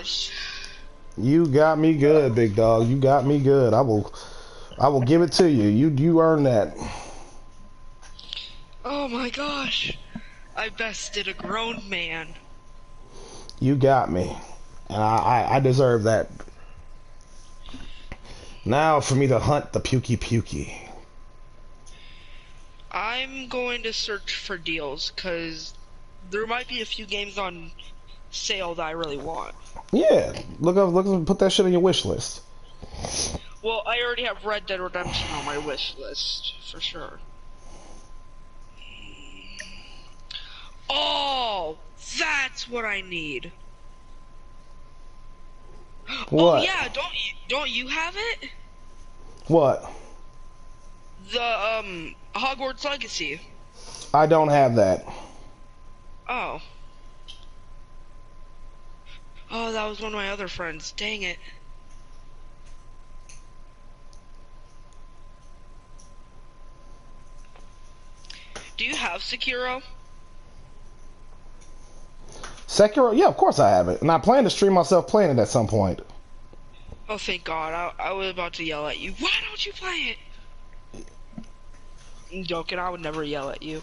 gosh. You got me good, big dog. You got me good. I will give it to you. You earned that. Oh my gosh. I bested a grown man. You got me. And I deserve that. Now for me to hunt the pukey. I'm going to search for deals, because there might be a few games on sale that I really want. Yeah. Put that shit on your wish list. Well, I already have Red Dead Redemption on my wish list, for sure. Oh, that's what I need. What? Oh yeah, don't you have it? What? The Hogwarts Legacy. I don't have that. Oh. Oh, that was one of my other friends. Dang it. Do you have Sekiro? Sekiro? Yeah, of course I have it. And I plan to stream myself playing it at some point. Oh, thank God. I was about to yell at you. Why don't you play it? I'm joking. I would never yell at you.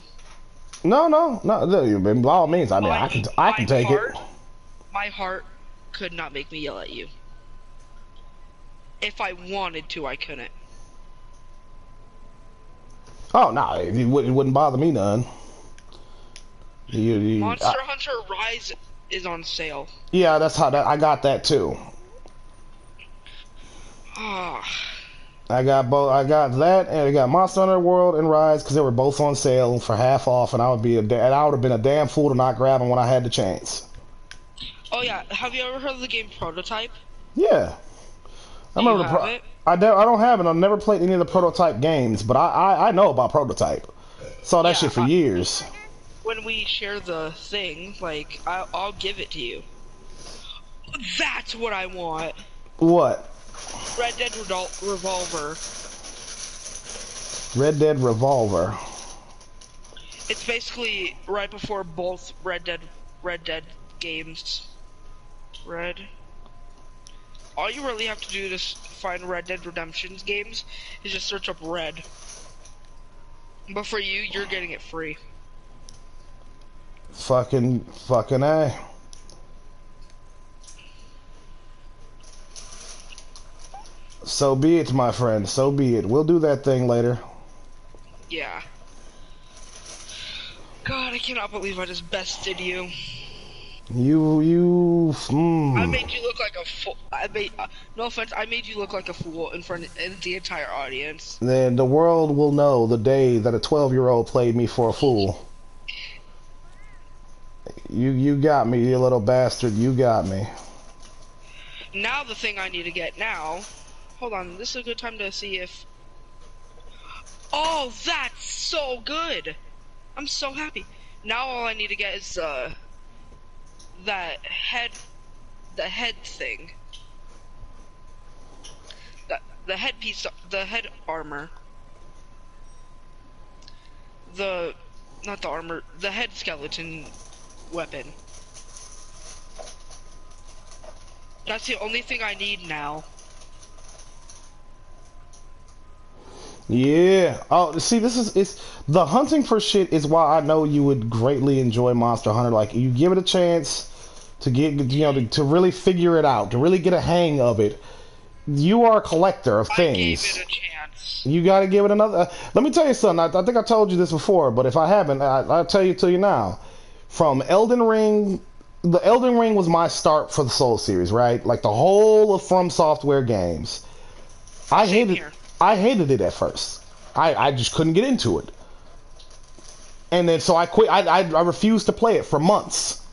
No. By all means, I mean, I can take it. My heart could not make me yell at you. If I wanted to, I couldn't. Oh no, it wouldn't bother me none. Monster Hunter Rise is on sale. Yeah, that's how I got that too. Ah. I got both. I got that, and I got Monster Hunter World and Rise because they were both on sale for half off, and I would have been a damn fool to not grab them when I had the chance. Oh yeah, have you ever heard of the game Prototype? Yeah, I remember it? I don't have it. I've never played any of the Prototype games, but I know about Prototype. Saw that shit for years. When we share the thing, like I'll give it to you. That's what I want. What? Red Dead Revolver. Red Dead Revolver. It's basically right before both Red Dead games. All you really have to do to find Red Dead Redemption's games is just search up Red. But for you, you're getting it free. Fucking A. So be it, my friend. So be it. We'll do that thing later. Yeah. God, I cannot believe I just bested you. I made you look like a fool. No offense, I made you look like a fool in front of the entire audience. Then the world will know the day that a 12-year-old played me for a fool. You got me, you little bastard. You got me. Now the thing I need to get now. Hold on, this is a good time to see if. Oh, that's so good! I'm so happy. Now all I need to get is that head thing. The headpiece, the head armor. Not the armor, the head skeleton weapon. That's the only thing I need now. Yeah. Oh, see, it's the hunting for shit is why I know you would greatly enjoy Monster Hunter. Like, you give it a chance to get, to really figure it out, to really get a hang of it. You are a collector of things. I gave it a chance. You got to give it another. Let me tell you something. I think I told you this before, but if I haven't, I'll tell you to you now. From Elden Ring, the Elden Ring was my start for the Soul series, right? Like the whole of From Software games. I hated it at first. I just couldn't get into it. And then so I quit. I refused to play it for months.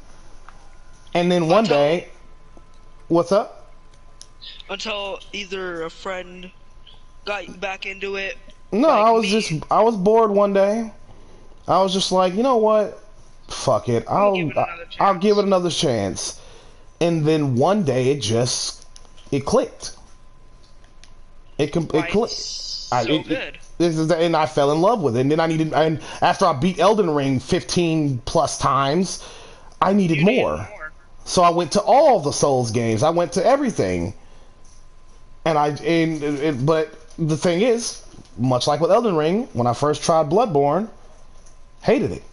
And then one day, what's up? Until either a friend got you back into it. No, like I was bored one day. I was just like, you know what? Fuck it. I'll give it another chance. And then one day it clicked. It clicked. So good. And I fell in love with it. And then and after I beat Elden Ring 15 plus times, I needed more. So I went to all the Souls games. I went to everything. But the thing is, much like with Elden Ring, when I first tried Bloodborne, hated it.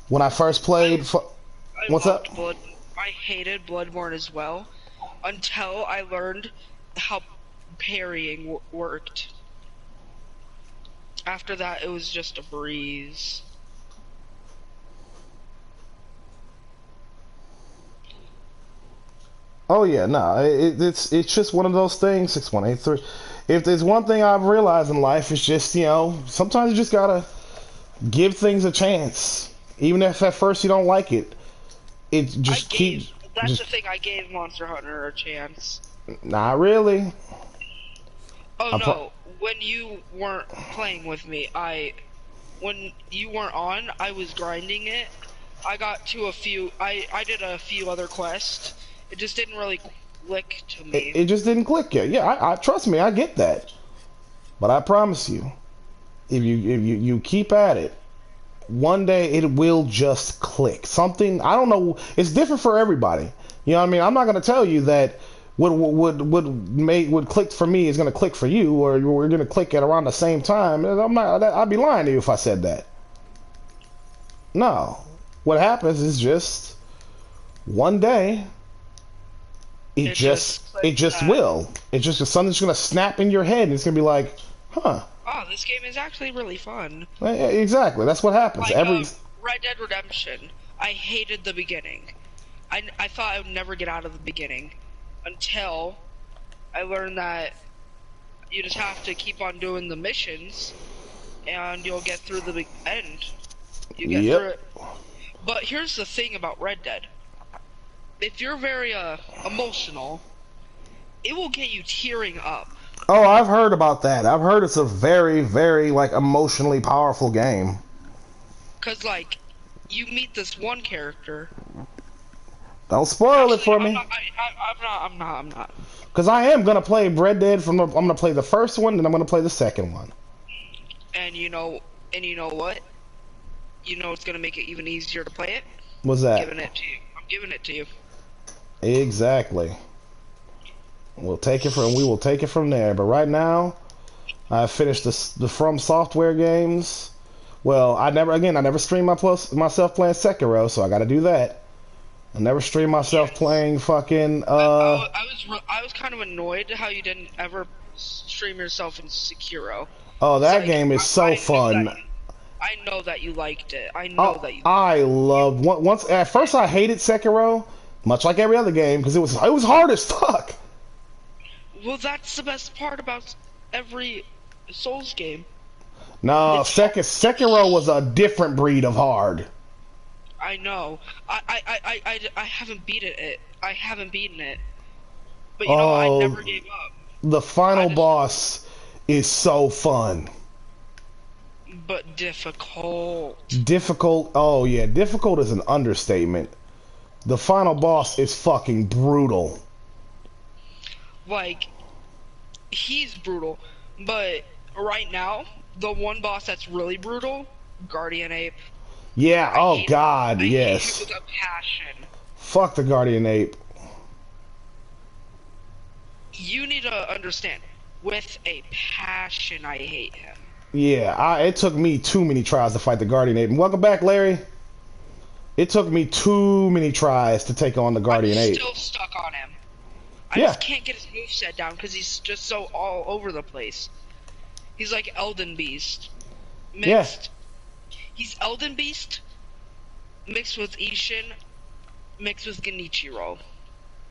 When I first played, I what's up? loved Blood. I hated Bloodborne as well, until I learned how parrying worked. After that, it was just a breeze. Oh yeah, no, it's just one of those things. 6183. If there's one thing I've realized in life, it's just sometimes you just gotta give things a chance, even if at first you don't like it. It just keep. That's the thing. I gave Monster Hunter a chance. Not really. Oh no! When you weren't playing with me, when you weren't on, I was grinding it. I got to a few. I did a few other quests. It just didn't really click to me. It just didn't click yet. Yeah, I trust me, I get that. But I promise you, if you keep at it, one day it will just click. Something I don't know. It's different for everybody. You know what I mean? I'm not gonna tell you that would click for me is gonna click for you, or we're gonna click at around the same time. I'm not. I'd be lying to you if I said that. No. What happens is just one day. It just will. It's just something's gonna snap in your head, and it's gonna be like, huh. Oh, this game is actually really fun. Exactly. That's what happens. Like, Red Dead Redemption. I hated the beginning. I thought I would never get out of the beginning, until I learned that you just have to keep on doing the missions, and you'll get through the end. You get through it. But here's the thing about Red Dead. If you're very emotional, it will get you tearing up. Oh, I've heard about that. I've heard it's a very, very like emotionally powerful game. Cause like, you meet this one character. Don't spoil it for me. I'm not. Cause I am gonna play Red Dead I'm gonna play the first one, and I'm gonna play the second one. And you know what? You know it's gonna make it even easier to play it. What's that? I'm giving it to you. Exactly. We will take it from there. But right now, I finished the From Software games. Well, I never streamed myself playing Sekiro, so I got to do that. I never streamed myself playing fucking. I was kind of annoyed how you didn't ever stream yourself in Sekiro. Oh, that game is so fun. I know that you liked it. I loved once. At first, I hated Sekiro, much like every other game, because it was hard as fuck. Well, that's the best part about every Souls game. No, Sekiro was a different breed of hard. I know. I haven't beaten it. I haven't beaten it. But you know, I never gave up. The final boss is so fun. But difficult. Difficult? Oh yeah, difficult is an understatement. The final boss is fucking brutal. Like, he's brutal, but right now, the one boss that's really brutal, Guardian Ape. Yeah, oh god, yes. With a passion. Fuck the Guardian Ape. You need to understand, with a passion, I hate him. Yeah, it took me too many tries to fight the Guardian Ape. And welcome back, Larry. It took me too many tries to take on the Guardian Ape. I'm still stuck on him. I just can't get his moveset down because he's just so all over the place. He's like Elden Beast. Mixed. Yeah. He's Elden Beast mixed with Ishin mixed with Genichiro.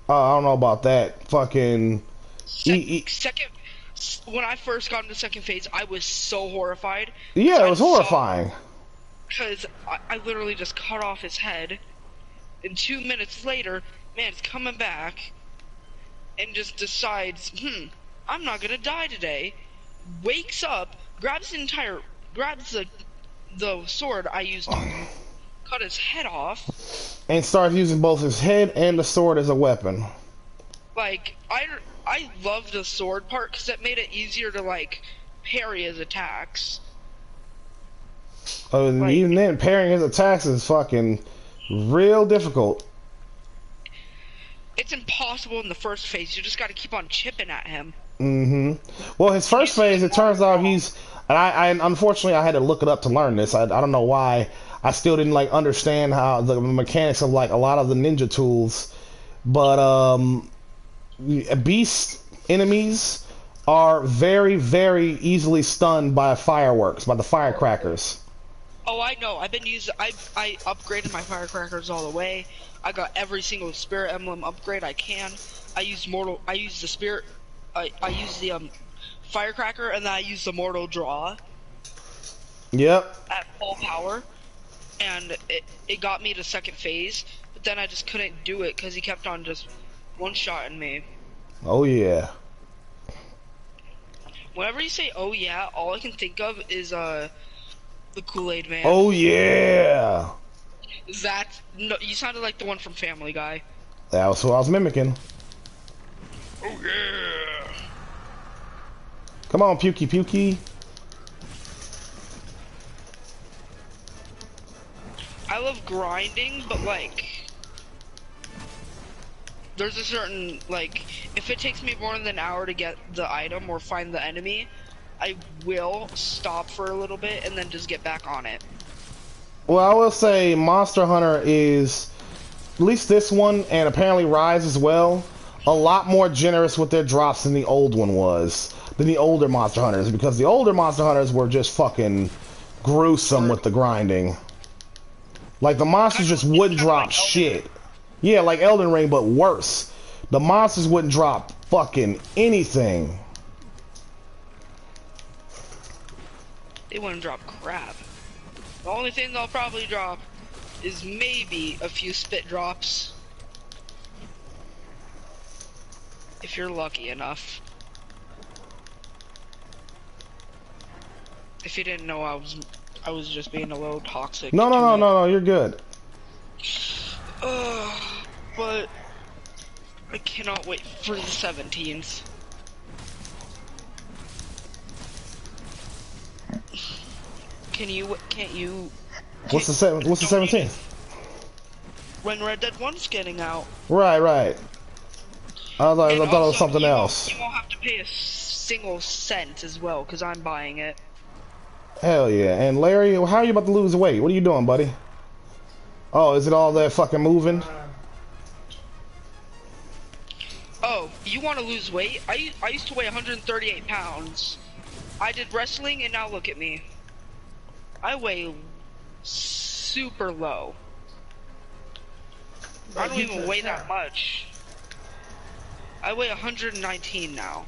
I don't know about that. Fucking... Second... When I first got into second phase, I was so horrified. Yeah, it was horrifying. Because I literally just cut off his head. And 2 minutes later, man, it's coming back. And just decides, I'm not gonna die today. Wakes up, grabs the sword I used to cut his head off. And starts using both his head and the sword as a weapon. Like, I loved the sword part because it made it easier to, like, parry his attacks. Oh, and even then, parrying his attacks is fucking real difficult. It's impossible in the first phase. You just got to keep on chipping at him. Well, his first phase, it turns out he's. And I unfortunately I had to look it up to learn this. I don't know why. I still didn't like understand how the mechanics of like a lot of the ninja tools, but beast enemies are very, very easily stunned by fireworks, by the firecrackers. Oh, I know. I've been using. I upgraded my firecrackers all the way. I got every single spirit emblem upgrade I can. I used mortal. I used the spirit. I used the firecracker, and then I used the mortal draw. Yep. At full power, and it got me to second phase. But then I just couldn't do it because he kept on just one-shotting me. Oh yeah. Whenever you say "oh yeah," all I can think of is the Kool-Aid Man. Oh yeah. That no, you sounded like the one from Family Guy. That was who I was mimicking. Oh yeah. Come on, Pukey Pukey. I love grinding, but like, there's a certain, like, if it takes me more than an hour to get the item or find the enemy, I will stop for a little bit and then just get back on it. Well, I will say Monster Hunter is, at least this one, and apparently Rise as well, a lot more generous with their drops than the old one was, than the older Monster Hunters, because the older Monster Hunters were just fucking gruesome with the grinding. Like, the monsters just wouldn't drop shit. Yeah, like Elden Ring, but worse. The monsters wouldn't drop fucking anything. They wouldn't drop crap. The only thing they'll probably drop is maybe a few spit drops. If you're lucky enough. If you didn't know, I was just being a little toxic. No, you're good. But I cannot wait for the 17s. Can't you? What's the 17th? When Red Dead 1's getting out. Right. I thought it was something else. You won't have to pay a single cent as well, because I'm buying it. Hell yeah. And Larry, how are you about to lose weight? What are you doing, buddy? Oh, is it all that fucking moving? Oh, you want to lose weight? I used to weigh 138 pounds. I did wrestling, and now look at me. I weigh super low. I don't even weigh that much. I weigh 119 now.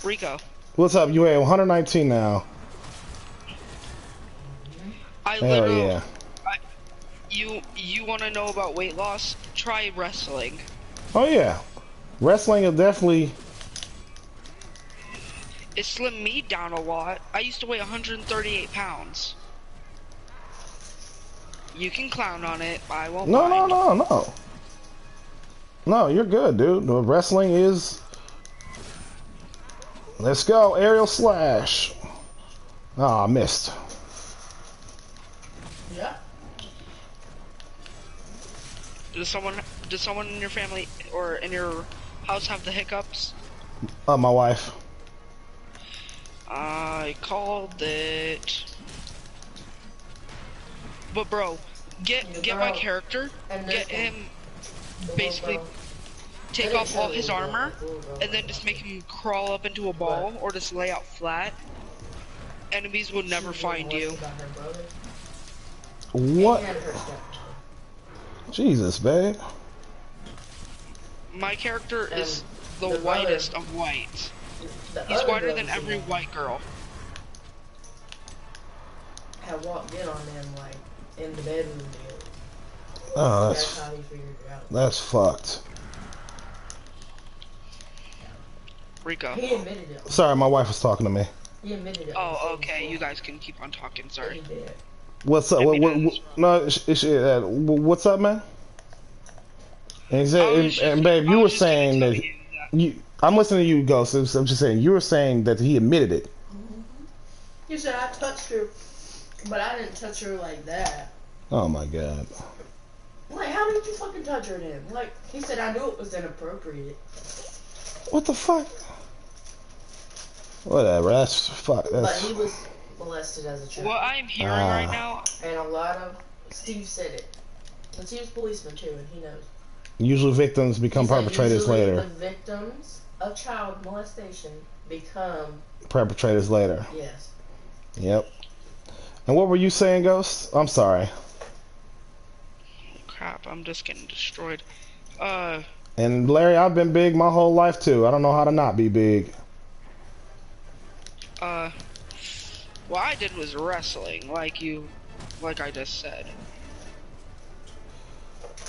Rico. What's up? You weigh 119 now. I Hell literally. yeah. You want to know about weight loss? Try wrestling. Oh yeah. Wrestling is definitely. It slimmed me down a lot. I used to weigh 138 pounds. You can clown on it. I won't mind. No. No, you're good, dude. Wrestling is. Let's go, aerial slash. Ah, I missed. Yeah. Does someone in your family or in your house have the hiccups? My wife. I called it. But bro, get my character, get him basically take off all his armor, and then just make him crawl up into a ball or just lay out flat. Enemies will never find you. What? Jesus, babe. My character is the whitest of white. He's whiter than every white girl. I walked in on them like in the bedroom together. Oh, That's how he figured it out. that's fucked. Rico. He admitted it. Sorry, my wife was talking to me. He admitted it. Oh, okay. You guys can keep on talking. Sorry. He did. What's up? What's up, man? And, he said, and babe, you were saying that you. I'm listening to you, Ghost. I'm just saying you were saying that he admitted it. He said I touched her, but I didn't touch her like that. Oh my god. Like, how did you fucking touch her then? Like, he said, I knew it was inappropriate. What the fuck? Whatever. That's fuck. But That's. he was molested as a child. What I'm hearing right now, And a lot of Steve said it. And Steve's a policeman too, and he knows. Usually victims become perpetrators usually later. The victims of child molestation become Perpetrators later. Yes. Yep. And what were you saying, Ghost? I'm sorry. crap, I'm just getting destroyed. And Larry, I've been big my whole life too. I don't know how to not be big. What I did was wrestling, like I just said.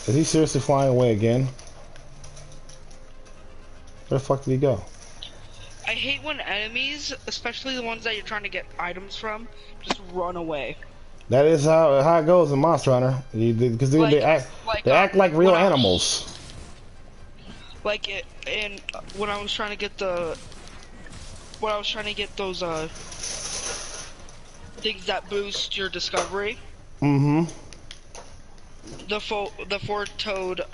Is he seriously flying away again? Where the fuck did he go? I hate when enemies, especially the ones that you're trying to get items from, just run away. That is how it goes in Monster Hunter. Because they act like real animals. And when I was trying to get those things that boost your discovery. Mm-hmm. The four-toed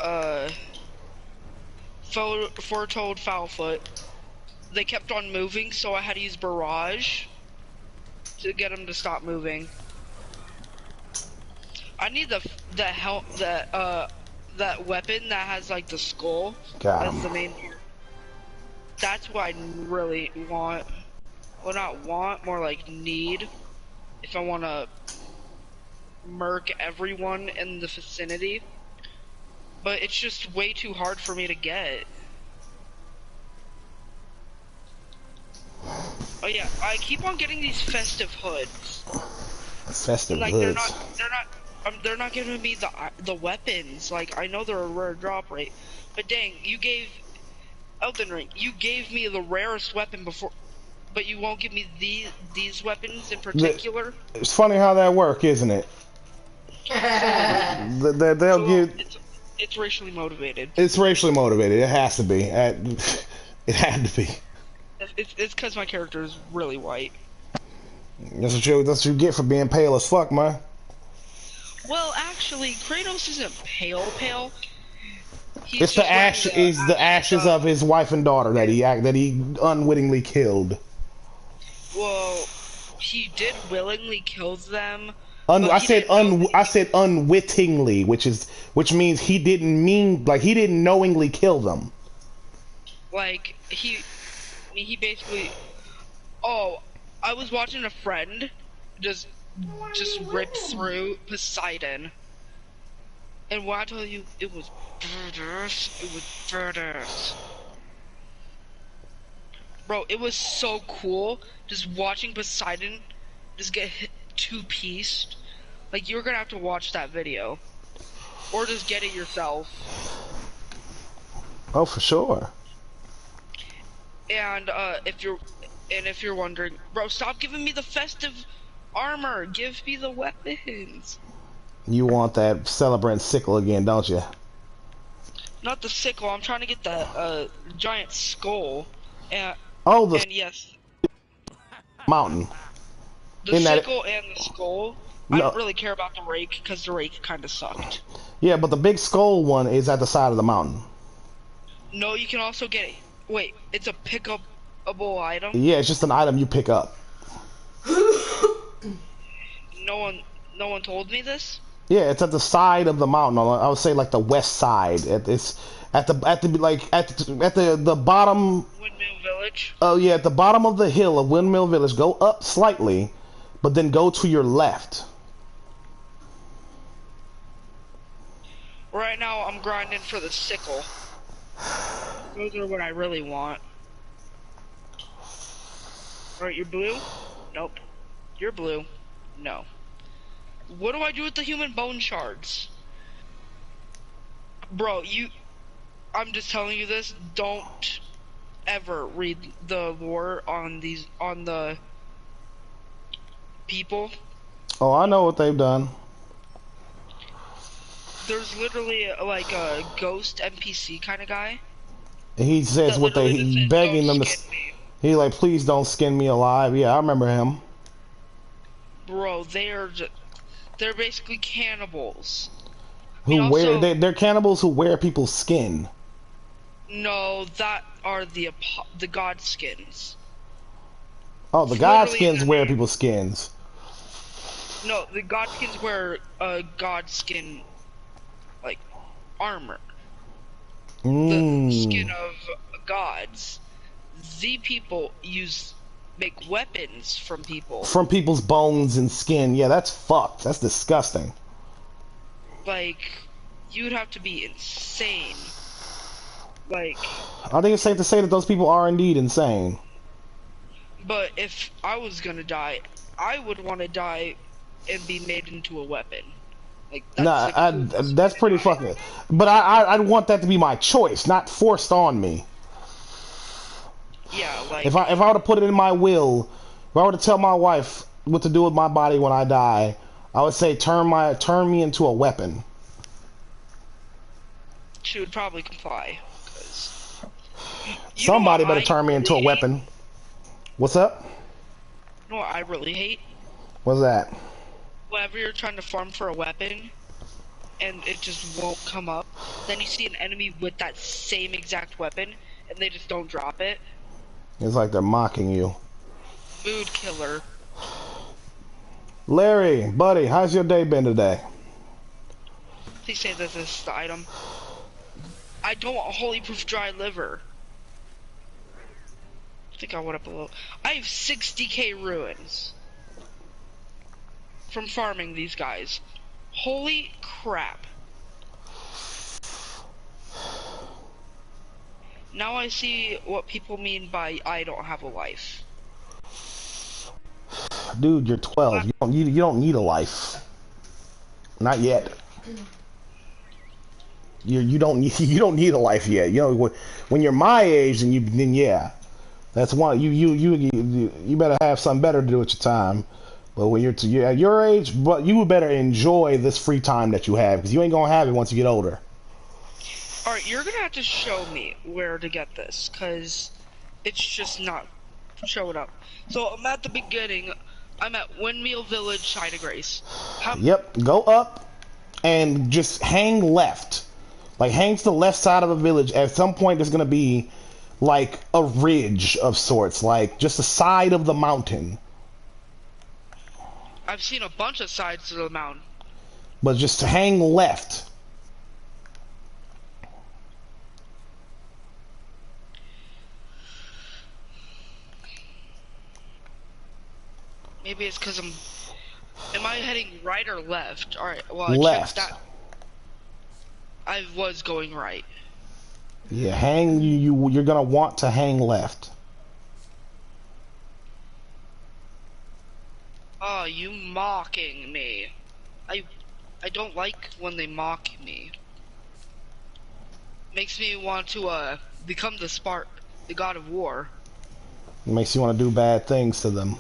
Foulfoot. They kept on moving, so I had to use Barrage to get them to stop moving. I need that weapon that has like the skull. That's the main part. That's what I really want. Well, not want, more like need. If I want to murk everyone in the vicinity. But it's just way too hard for me to get. Oh yeah, I keep on getting these festive hoods. Festive hoods. They're not giving me the weapons. Like, I know they're a rare drop rate, but dang, you gave Elden Ring. You gave me the rarest weapon before, but you won't give me these weapons in particular. It's funny how that works, isn't it? They'll give. It's racially motivated. It's racially motivated. It has to be. It had to be. It's because my character is really white. That's what you get for being pale as fuck, man. Well, actually, Kratos isn't pale. It's the ashes of his wife and daughter that he unwittingly killed. Well, he did willingly kill them. I said unwittingly, which means he didn't knowingly kill them. Like he basically. Oh, I was watching a friend just rip through Poseidon, and when I tell you, it was badass. It was badass. Bro, it was so cool just watching Poseidon just get hit two-pieced. Like, you're gonna have to watch that video. Or just get it yourself. Oh, for sure. And if you're wondering, bro, stop giving me the festive armor. Give me the weapons. You want that celebrant sickle again, don't you? Not the sickle. I'm trying to get that giant skull. And yes, mountain. The sickle and the skull. No. I don't really care about the rake because the rake kind of sucked. Yeah, but the big skull one is at the side of the mountain. No, you can also get it. Wait, it's a pickupable item? Yeah, it's just an item you pick up. No one told me this? Yeah, it's at the side of the mountain. I would say like the west side. It's at the bottom. Windmill Village. Oh yeah, at the bottom of the hill of Windmill Village. Go up slightly, but then go to your left. Right now, I'm grinding for the sickle. Those are what I really want. Alright, you're blue? Nope. You're blue? No. What do I do with the human bone shards? Bro, I'm just telling you this, don't ever read the lore on the people. Oh, I know what they've done. There's literally like a ghost NPC kind of guy. He says he's begging them to. He like, please don't skin me alive. Yeah, I remember him. Bro, They're basically cannibals. Who they're cannibals who wear people's skin. No, that are the god skins. Oh, the god skins wear people's skins. No, the god skins wear god skin, like, armor. The skin of gods. The people make weapons from people. From people's bones and skin. Yeah, that's fucked. That's disgusting. Like, you would have to be insane. Like, I think it's safe to say that those people are indeed insane. But if I was gonna die, I would want to die and be made into a weapon. Like, that's that's pretty fucking. But I'd want that to be my choice, not forced on me. Yeah, like, if I were to put it in my will, if I were to tell my wife what to do with my body when I die, I would say turn me into a weapon. She would probably comply. Somebody better turn me into a weapon. What's up? You know what I really hate? What's that? Whenever you're trying to farm for a weapon, and it just won't come up, then you see an enemy with that same exact weapon, and they just don't drop it. It's like they're mocking you. Mood killer. Larry, buddy, how's your day been today? Please say that this is the item. I don't want holy proof dry liver. I think I went up a little. I have 60k ruins from farming these guys. Holy crap. Now I see what people mean by I don't have a life. Dude, you're 12. You don't need a life. Not yet. You don't need a life yet. You know, when you're my age, then yeah, that's one. You better have something better to do with your time. But when you're at your age, but you better enjoy this free time that you have, because you ain't gonna have it once you get older. All right, you're gonna have to show me where to get this, cause it's just not showing up. So I'm at the beginning. I'm at Windmill Village, Side of Grace. Yep, go up and just hang left. Like, hang to the left side of a village. At some point, there's going to be, like, a ridge of sorts. Like, just the side of the mountain. I've seen a bunch of sides of the mountain. But just hang left. Maybe it's because am I heading right or left? Alright, well, left. Checked that. I was going right. Yeah, you're gonna want to hang left. Oh, you mocking me. I don't like when they mock me. Makes me want to become the god of war. It makes you want to do bad things to them.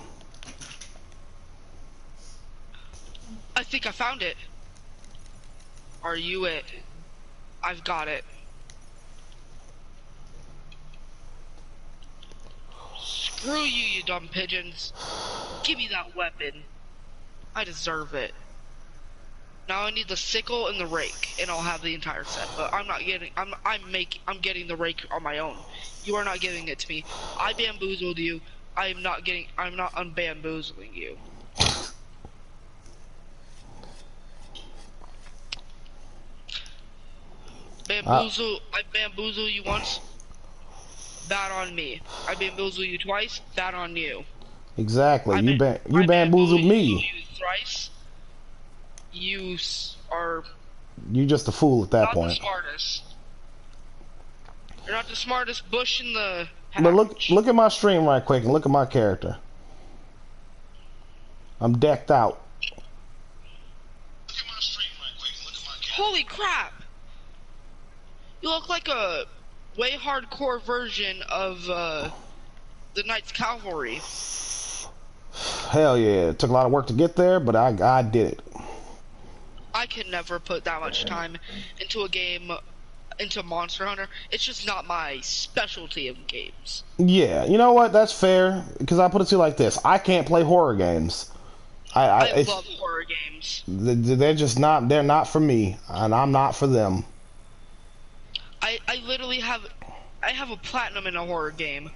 I think I found it. Are you it? I've got it. Screw you, you dumb pigeons. Give me that weapon. I deserve it. Now I need the sickle and the rake, and I'll have the entire set. But I'm not getting. I'm getting the rake on my own. You are not giving it to me. I bamboozled you. I'm not unbamboozling you. I bamboozle you once, bad on me. I bamboozle you twice, bad on you. Exactly. You bamboozled me. You thrice. You are. You're just a fool at that not point. The smartest. You're not the smartest bush in the hatch. But look at my stream right quick and look at my character. I'm decked out. Holy crap! You look like a way hardcore version of the Knights Cavalry. Hell yeah! It took a lot of work to get there, but I did it. I can never put that much time into a game, into Monster Hunter. It's just not my specialty of games. Yeah, you know what? That's fair, because I put it to you like this. I can't play horror games. I love horror games. They're just not. They're not for me, and I'm not for them. I literally have a platinum in a horror game,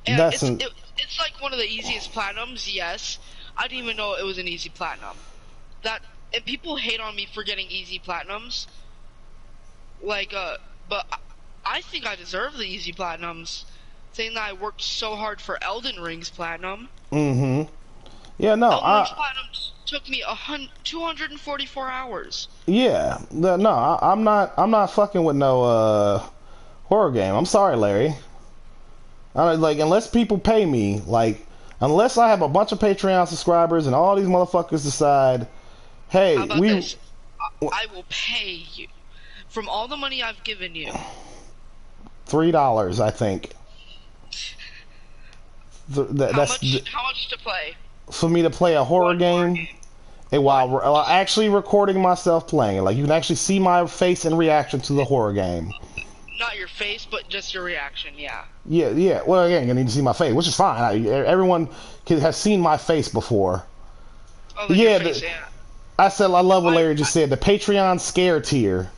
and That's it's like one of the easiest platinums. Yes, I didn't even know it was an easy platinum. And people hate on me for getting easy platinums. Like but I think I deserve the easy platinums, saying that I worked so hard for Elden Ring's platinum. Mm-hmm. Yeah, no, Elden Ring's platinum took me 244 hours. Yeah, no, I'm not fucking with no horror game. I'm sorry, Larry. Like, unless people pay me, like, unless I have a bunch of Patreon subscribers and all these motherfuckers decide, hey, how about this? I will pay you from all the money I've given you. $3, I think. How much to play? For me to play a horror game. And while actually recording myself playing it, like you can actually see my face and reaction to the horror game. Not your face, but just your reaction, yeah. Yeah. Well, again, you need to see my face, which is fine. Everyone has seen my face before. Oh, yeah, face, yeah. I said I love what Larry just said. The Patreon scare tier.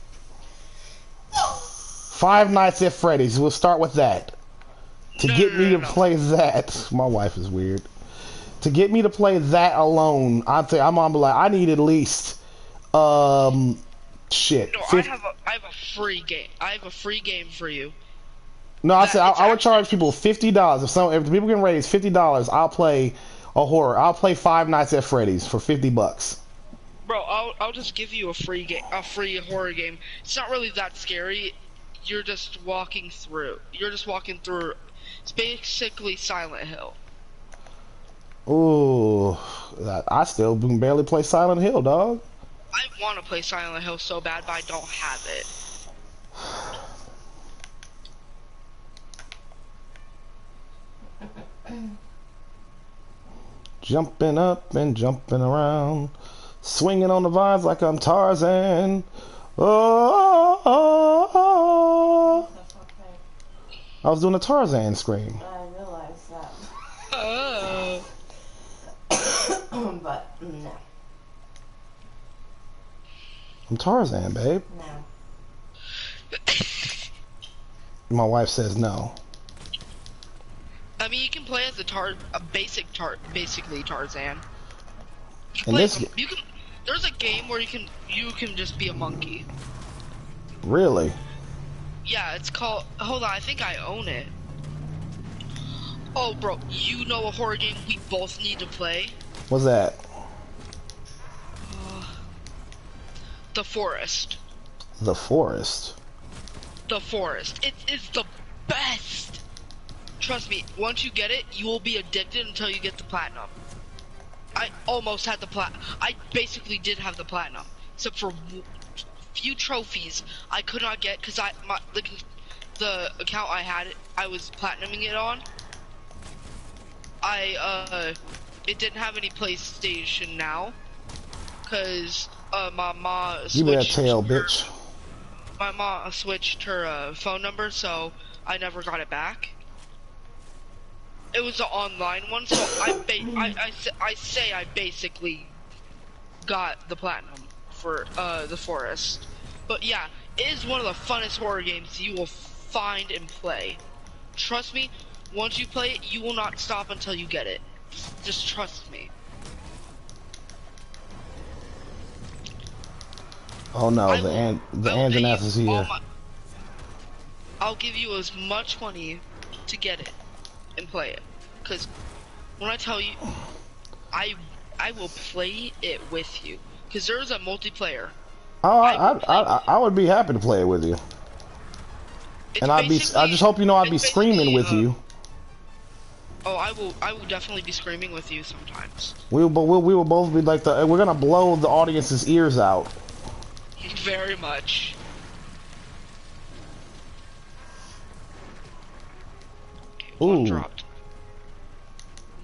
Five Nights at Freddy's. We'll start with that. To get me to play that. My wife is weird. To get me to play that alone, I'm on like I need at least shit. No, I have a free game. I have a free game for you. No, I said I would charge people $50 if people can raise $50. I'll play a horror. I'll play Five Nights at Freddy's for $50. Bro, I'll just give you a free horror game. It's not really that scary. You're just walking through. It's basically Silent Hill. Ooh, I still can barely play Silent Hill, dog. I want to play Silent Hill so bad, but I don't have it. Jumping up and jumping around, swinging on the vines like I'm Tarzan. Oh, I was doing a Tarzan scream. I realized that. Oh. But no. I'm Tarzan, babe. No. My wife says no. I mean, you can play as basically Tarzan. There's a game where you can just be a monkey. Really? Yeah, it's called. Hold on, I think I own it. Oh, bro, you know a horror game we both need to play? What's that? The Forest. The Forest? The Forest. It is the best. Trust me, once you get it, you will be addicted until you get the platinum. I almost had the I basically did have the platinum, except for few trophies I could not get because the account I had, I was platinuming it on. It didn't have any PlayStation Now, cause my mom switched. You better tell, bitch. My mom switched her phone number, so I never got it back. It was an online one, so I say I basically got the platinum for the Forest. But yeah, it is one of the funnest horror games you will find and play. Trust me, once you play it, you will not stop until you get it. Just trust me. Oh no, the Anjanath is here. I'll give you as much money to get it and play it, because when I tell you, I will play it with you, because there's a multiplayer. Oh, I would be happy to play it with you. And I just hope you know I'd be screaming with you. Oh, I will definitely be screaming with you sometimes. We will both be like we're gonna blow the audience's ears out. Very much. Okay, one dropped.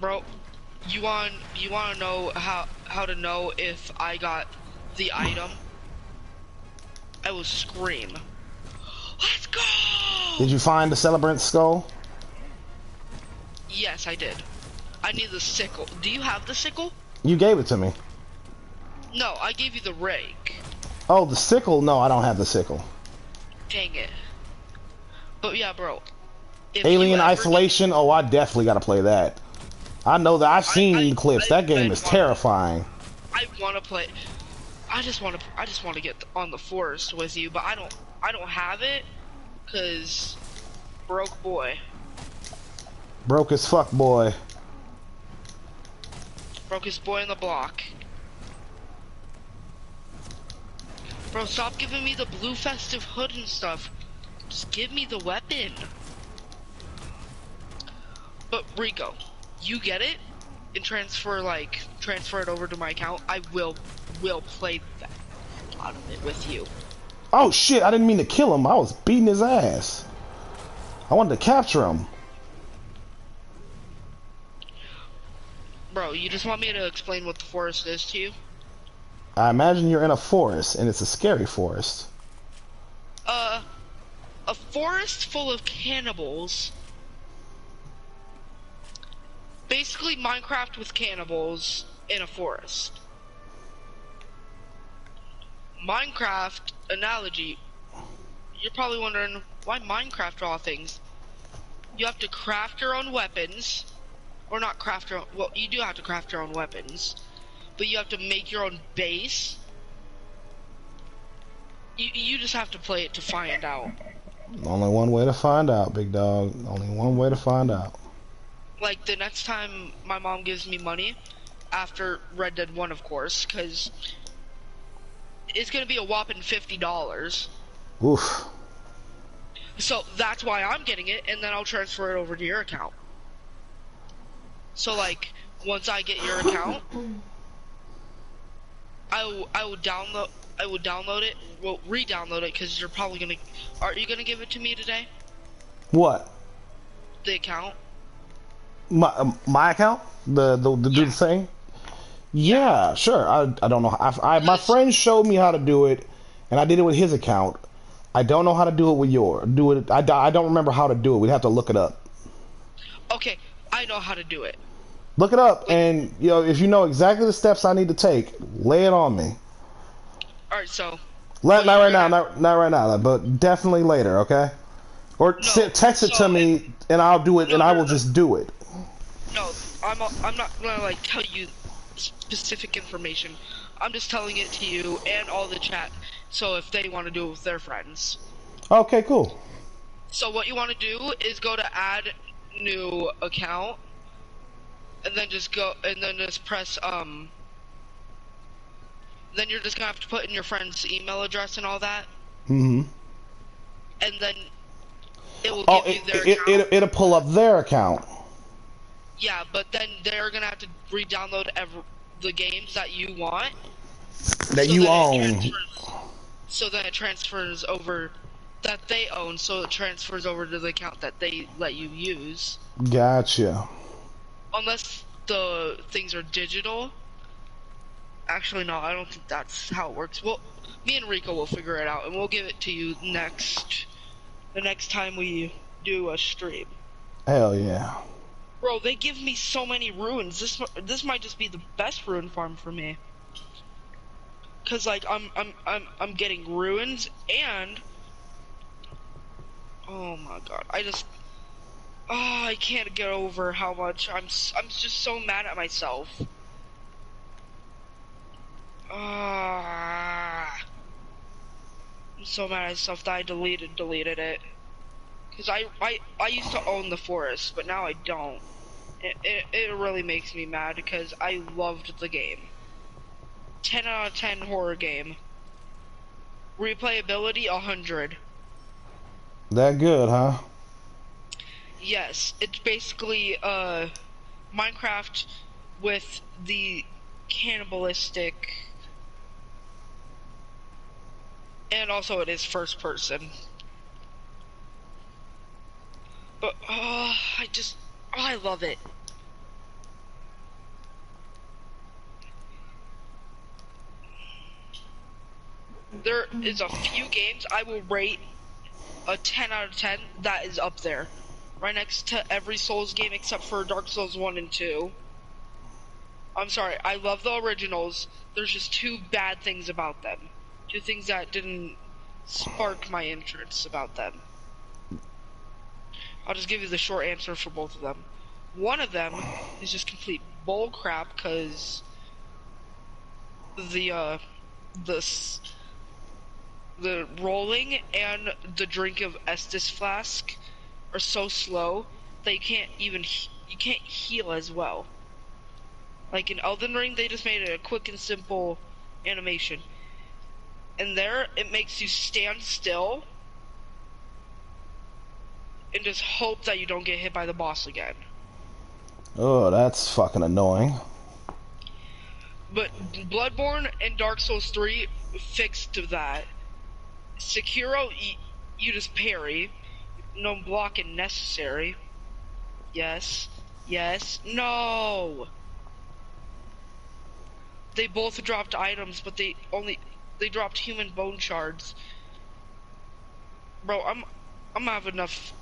Bro, you wanna know how to know if I got the item? I will scream. Let's go! Did you find the celebrant skull? Yes, I did. I need the sickle. Do you have the sickle? You gave it to me. No, I gave you the rake. Oh, the sickle? No, I don't have the sickle. Dang it. But yeah, bro. If Alien you ever Isolation? Oh, I definitely gotta play that. I know that. I've seen the clips. That game is terrifying. I want to play. I just want to get on the forest with you, but I don't have it, cause broke boy. Broke as fuck, boy. Broke his boy in the block. Bro, stop giving me the blue festive hood and stuff. Just give me the weapon. But Rico, you get it and transfer it over to my account. I will play that out of it with you. Oh shit, I didn't mean to kill him. I was beating his ass. I wanted to capture him. Bro, you just want me to explain what the forest is to you? I imagine you're in a forest, and it's a scary forest. A forest full of cannibals. Basically Minecraft with cannibals in a forest. Minecraft analogy. You're probably wondering, why Minecraft of all things? You have to craft your own weapons. Or not craft your own, well, you do have to craft your own weapons. But you have to make your own base. You just have to play it to find out. Only one way to find out, big dog. Only one way to find out. Like, the next time my mom gives me money, after Red Dead 1, of course, because it's going to be a whopping $50. Oof. So that's why I'm getting it, and then I'll transfer it over to your account. So, like, once I get your account, I will download it, well, re-download it, because you're probably gonna, are you gonna give it to me today? What? The account? My account? The do the thing? Yeah, sure. I don't know. My friend showed me how to do it, and I did it with his account. I don't know how to do it with yours. I don't remember how to do it. We'd have to look it up. Okay, I know how to do it. Look it up, and if you know exactly the steps I need to take, lay it on me. All right, so. Not right now, not right now, but definitely later, okay? Or text it to me, and I'll do it, and I will just do it. No, I'm not gonna like tell you specific information. I'm just telling it to you and all the chat. So if they want to do it with their friends. Okay, cool. So what you want to do is go to add new account, and then just press Then you're just gonna have to put in your friend's email address and all that. Mm-hmm. And then it will give you their account. It'll pull up their account. Yeah, but then they're gonna have to re-download the games that you want. That you own. So then it transfers over that they own, so it transfers over to the account that they let you use. Gotcha. Unless the things are digital. Actually, no, I don't think that's how it works. Well, me and Rico will figure it out, and we'll give it to you the next time we do a stream. Hell yeah. Bro, they give me so many ruins. This might just be the best ruin farm for me. Cause like I'm getting ruins and oh my god, I can't get over how much I'm just so mad at myself. I'm so mad at myself that I deleted it. Cause I used to own the forest, but now I don't. It really makes me mad because I loved the game. 10 out of 10 horror game. Replayability 100. That good, huh? Yes, it's basically Minecraft with the cannibalistic, and also it is first person. But I love it. There is a few games I will rate a 10 out of 10 that is up there. Right next to every Souls game except for Dark Souls 1 and 2. I'm sorry, I love the originals. There's just two bad things about them. Two things that didn't spark my interest about them. I'll just give you the short answer for both of them. One of them is just complete bull crap because the rolling and the drink of Estus flask are so slow that you can't heal as well. Like in Elden Ring, they just made it a quick and simple animation. And there, it makes you stand still and just hope that you don't get hit by the boss again. Oh, that's fucking annoying. But Bloodborne and Dark Souls 3 fixed that. Sekiro, you just parry. No blocking necessary. Yes. Yes. No! They both dropped items, but they dropped human bone shards. Bro, I'm gonna have enough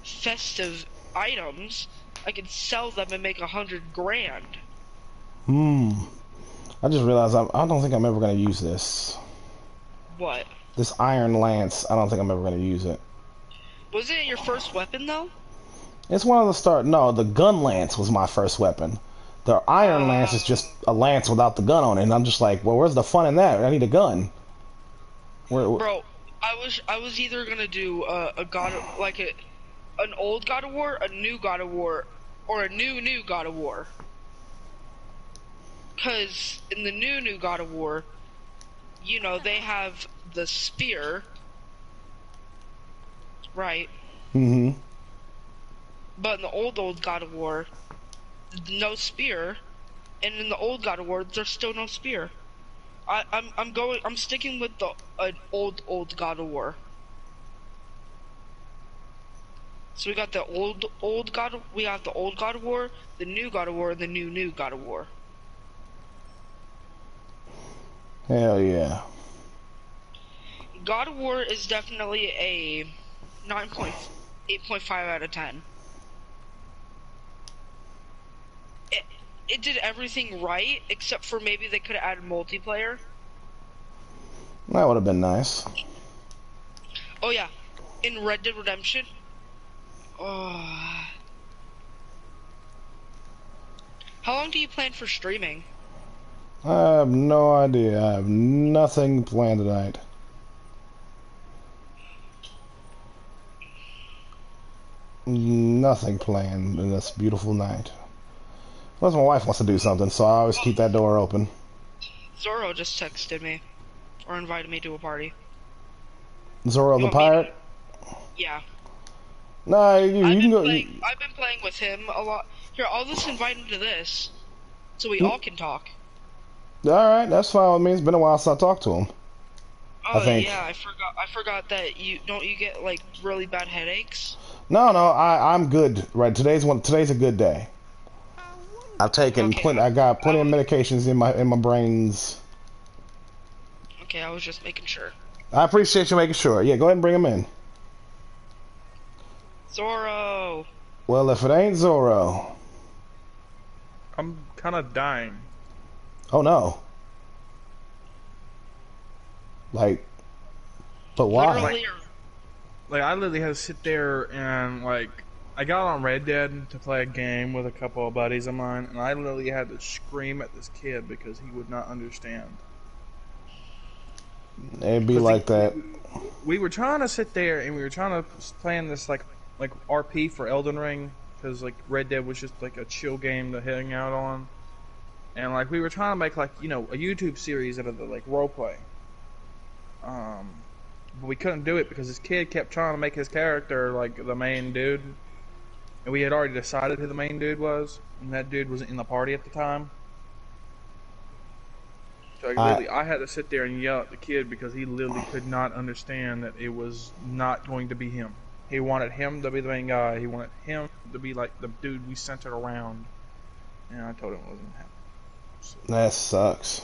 festive items. I could sell them and make 100 grand. I just realized I don't think I'm ever gonna use this. What? This iron lance. I don't think I'm ever gonna use it. Was it your first weapon though? It's one of the start. No, the gun lance was my first weapon. The iron lance is just a lance without the gun on it, and I'm just like, well, where's the fun in that? I need a gun. Bro, I was either gonna do an old God of War, a new God of War, or a new God of War. Cause in the new God of War, you know, they have the spear, right? Mm-hmm. But in the old God of War, no spear, and in the old God of War, there's still no spear. I'm sticking with the old God of War. So we got the old God, we have the old God of War, the new God of War, and the new God of War. Hell yeah. God of War is definitely a 8.5 out of 10. It did everything right, except for maybe they could have added multiplayer. That would have been nice. Oh yeah, in Red Dead Redemption. Oh. How long do you plan for streaming? I have no idea. I have nothing planned tonight. Nothing planned in this beautiful night. Unless my wife wants to do something, so I always keep that door open. Zoro just texted me, or invited me to a party. Zoro the pirate? Yeah. Nah, you can go. I've been playing with him a lot. Here, I'll just invite him to this, so we all can talk. Alright, that's fine with me. It's been a while since I talked to him. Oh I think. yeah, I forgot that you get like really bad headaches? No, I'm good. Right, today's a good day. I've taken plenty. I got plenty of medications in my brains. Okay, I was just making sure. I appreciate you making sure. Yeah, go ahead and bring him in. Zoro. Well, if it ain't Zoro. I'm kind of dying. Oh no. Like, but why? Like I literally had to sit there and like I got on Red Dead to play a game with a couple of buddies of mine, and I literally had to scream at this kid because he would not understand. It'd be like that. We were trying to sit there and we were trying to plan this like RP for Elden Ring because like Red Dead was just like a chill game to hang out on, and like we were trying to make like a YouTube series out of the like roleplay. But we couldn't do it because this kid kept trying to make his character like the main dude, and we had already decided who the main dude was, and that dude wasn't in the party at the time. So I had to sit there and yell at the kid because he literally could not understand that it was not going to be him. He wanted him to be the main guy. He wanted him to be like the dude we centered around, and I told him it wasn't happening. So. That sucks.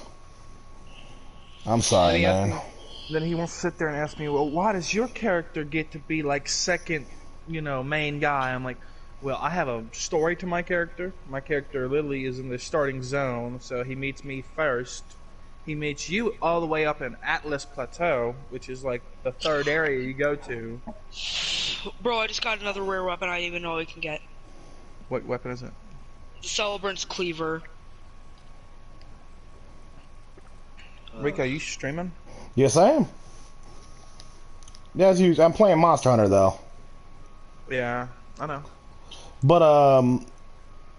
I'm sorry, man. Then he wants to sit there and ask me, well, why does your character get to be like second, main guy? I'm like, Well, I have a story to my character. My character literally is in the starting zone, so he meets me first. He meets you all the way up in Atlas Plateau, which is like the third area you go to. Bro, I just got another rare weapon I didn't even know we can get. What weapon is it? The Celebrant's Cleaver. Rico, you streaming? Yes, I am. Yeah, as usual. I'm playing Monster Hunter though. Yeah, I know. But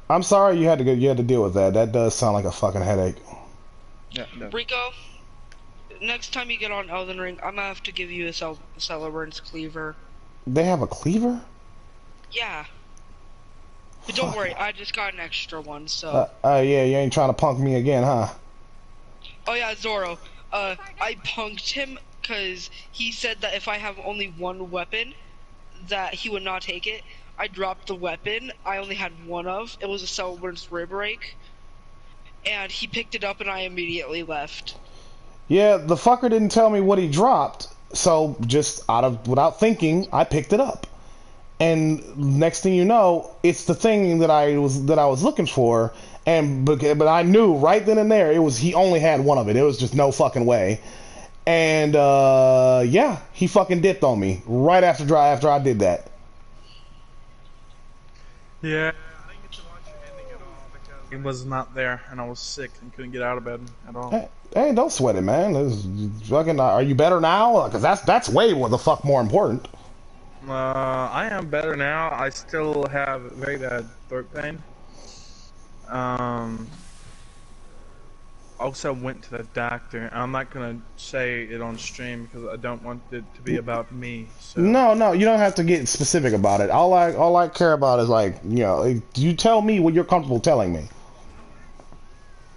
I'm sorry you had to deal with that. That does sound like a fucking headache. Yeah, no. Rico, next time you get on Elden Ring, I'm gonna have to give you a Celebrant's Cleaver. They have a cleaver? Yeah. But don't worry, I just got an extra one, so. Yeah, you ain't trying to punk me again, huh? Oh yeah, Zoro. I punked him because he said that if I have only one weapon, that he would not take it. I dropped the weapon I only had one of. It was a Celebrant's Rib Rake. And he picked it up and I immediately left. Yeah, the fucker didn't tell me what he dropped, so just without thinking, I picked it up. And next thing you know, it's the thing that I was looking for, but I knew right then and there he only had one of it. It was just no fucking way. And yeah, he fucking dipped on me right after I did that. Yeah, I didn't get to watch your ending at all because he was not there and I was sick and couldn't get out of bed at all. Hey, don't sweat it, man. Fucking, are you better now? Because that's way what the fuck more important. I am better now. I still have very bad throat pain. Also went to the doctor. I'm not gonna say it on stream because I don't want it to be about me. So. No, you don't have to get specific about it. All I care about is like, you tell me what you're comfortable telling me.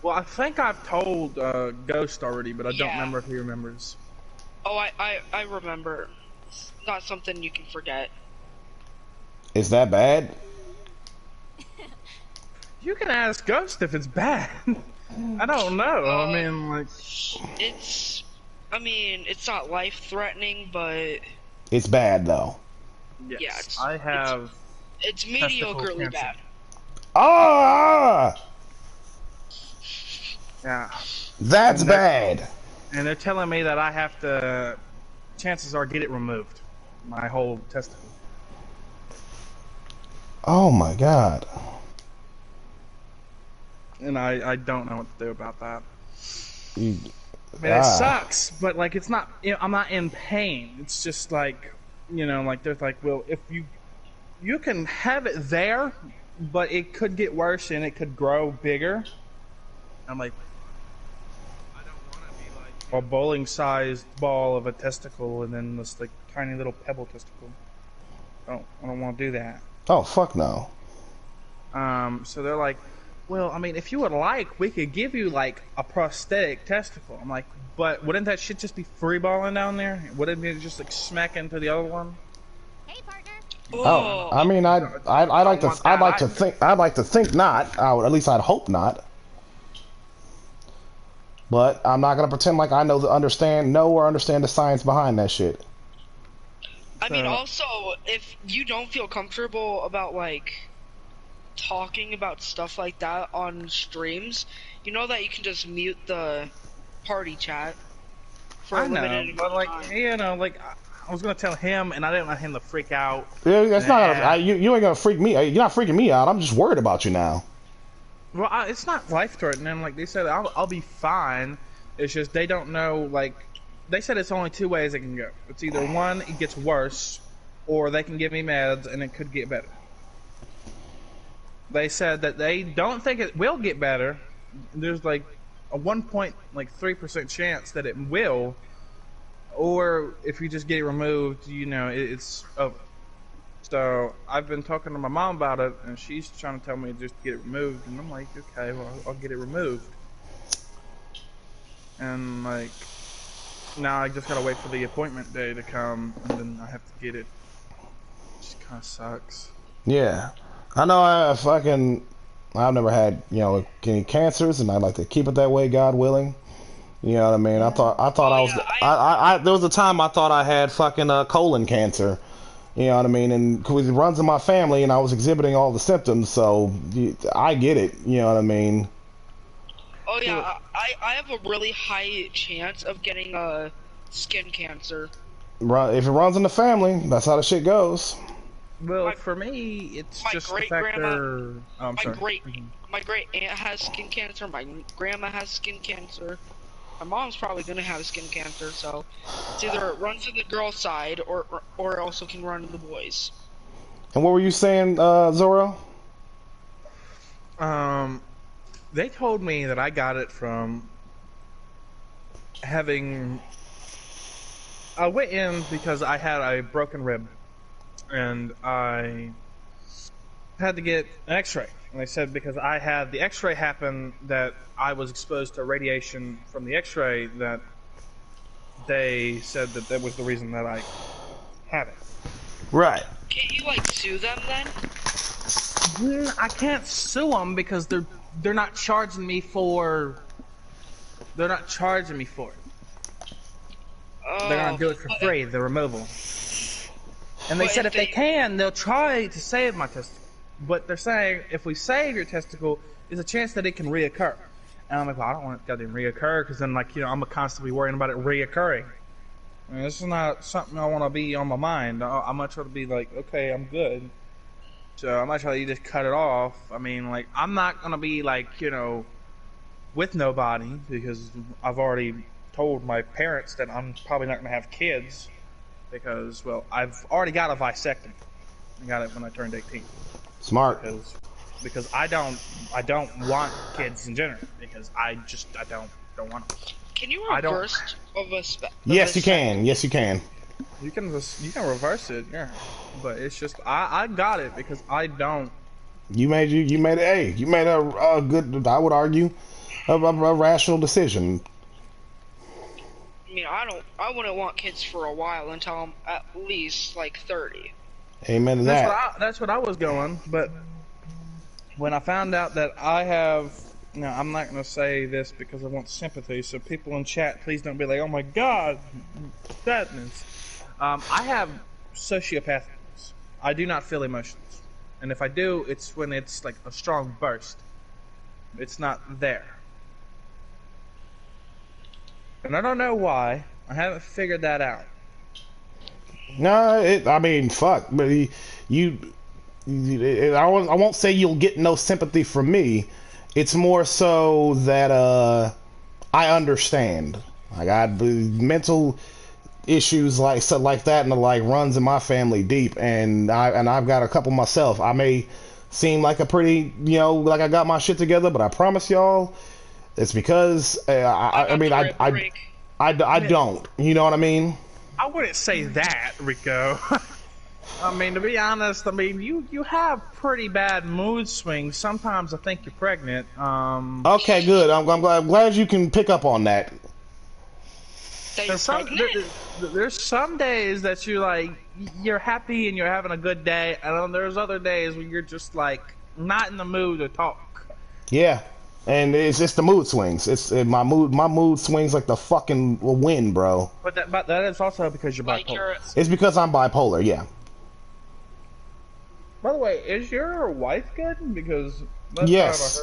Well, I think I've told Ghost already, but I don't remember if he remembers. Oh, I remember. It's not something you can forget. Is that bad? You can ask Ghost if it's bad. I don't know. I mean, like... It's not life-threatening, but... It's bad, though. Yes, yeah, I have... It's mediocrely bad. Ah! Yeah. That's bad. And they're telling me that I have to... Chances are get it removed. My whole testicle. Oh my god. And I don't know what to do about that. I mean, Ah. it sucks, but like it's not. I'm not in pain. It's just like, like they're like, well, if you can have it there, but it could get worse and it could grow bigger. I'm like, I don't want to be like a bowling-sized ball of a testicle and then this like tiny little pebble testicle. I don't want to do that. Oh fuck no. So they're like, well, I mean, if you would like, we could give you, like, a prosthetic testicle. I'm like, but wouldn't that shit just be freeballing down there? Wouldn't it just, like, smack into the other one? Hey, partner. Oh, I mean, I'd like to think not. At least I'd hope not. But I'm not gonna pretend like I know or understand the science behind that shit. I mean, also, if you don't feel comfortable about, like, talking about stuff like that on streams, you know that you can just mute the party chat for a limited amount but like of time. like I was gonna tell him, and I didn't want him to freak out. Yeah, that's not. You ain't gonna freak me. You're not freaking me out. I'm just worried about you now. Well, it's not life threatening. Like they said, I'll be fine. It's just they don't know. Like they said, it's only two ways it can go. It's either one, it gets worse, or they can give me meds and it could get better. They said that they don't think it will get better. There's like a 1.3% chance that it will, or if you just get it removed, it's over. So I've been talking to my mom about it, and she's trying to tell me just to get it removed, and I'm like, okay, well, I'll get it removed. And like, now I just gotta wait for the appointment day to come, and then I have to get it. It just kind of sucks. Yeah. I know I've never had, any cancers, and I'd like to keep it that way, God willing. You know what I mean? I thought there was a time I thought I had fucking colon cancer, You know what I mean? And 'cause it runs in my family, and I was exhibiting all the symptoms, so I get it. You know what I mean? Oh yeah, I have a really high chance of getting skin cancer. If it runs in the family, that's how the shit goes. Well, for me, it's my just the great factor. grandma, Oh, I'm sorry. my great aunt has skin cancer. My grandma has skin cancer. My mom's probably gonna have skin cancer. So it's either it runs in the girl side or it also can run in the boys. And what were you saying, Zoro? They told me that I got it from having. I went in because I had a broken rib, and I had to get an X-ray. And they said because I had the X-ray happen that I was exposed to radiation from the X-ray, that they said that was the reason that I had it. Right. Can't you like sue them then? I can't sue them because they're not charging me for. They're not charging me for it. They're gonna do it for free, the removal. And they said if they can, they'll try to save my testicle. But they're saying if we save your testicle, there's a chance that it can reoccur. And I'm like, well, I don't want it to goddamn reoccur, because then, like, you know, I'm constantly worrying about it reoccurring. I mean, this is not something I want to be on my mind. I'm much rather be like, okay, I'm good. So I'm much rather you just cut it off. I mean, like, I'm not gonna be like, you know, with nobody, because I've already told my parents that I'm probably not gonna have kids, because, well, I've already got a vasectomy. I got it when I turned 18. Smart. Because I don't want kids in general, because I don't want them. Can you reverse Yes, you can. Yes, you can. You can reverse it, yeah. But it's just I got it because I don't. You made a good, I would argue, a rational decision. I mean, I wouldn't want kids for a while until I'm at least like 30. Amen to that. That's what I was going, but when I found out that I have, now I'm not going to say this because I want sympathy, so people in chat, please don't be like, oh my god, sadness. I have sociopathic. I do not feel emotions. And if I do, it's when it's like a strong burst. It's not there. And I don't know why. I haven't figured that out. No, I mean, fuck. But I won't say you'll get no sympathy from me. It's more so that I understand. Like, I mental issues like that, and the like runs in my family deep, and I've got a couple myself. I may seem like a pretty, you know, like I got my shit together, but I promise y'all, it's because I don't. You know what I mean? I wouldn't say that, Rico. I mean, to be honest, I mean, you have pretty bad mood swings. Sometimes I think you're pregnant. Okay, good. I'm glad you can pick up on that. There's some days that you're happy and you're having a good day, and then there's other days when you're just like not in the mood to talk. Yeah, and it's just the mood swings. It's my mood swings like the fucking wind, bro. But that is also because you're bipolar. It's because I'm bipolar. Yeah. By the way, is your wife good? Because yes,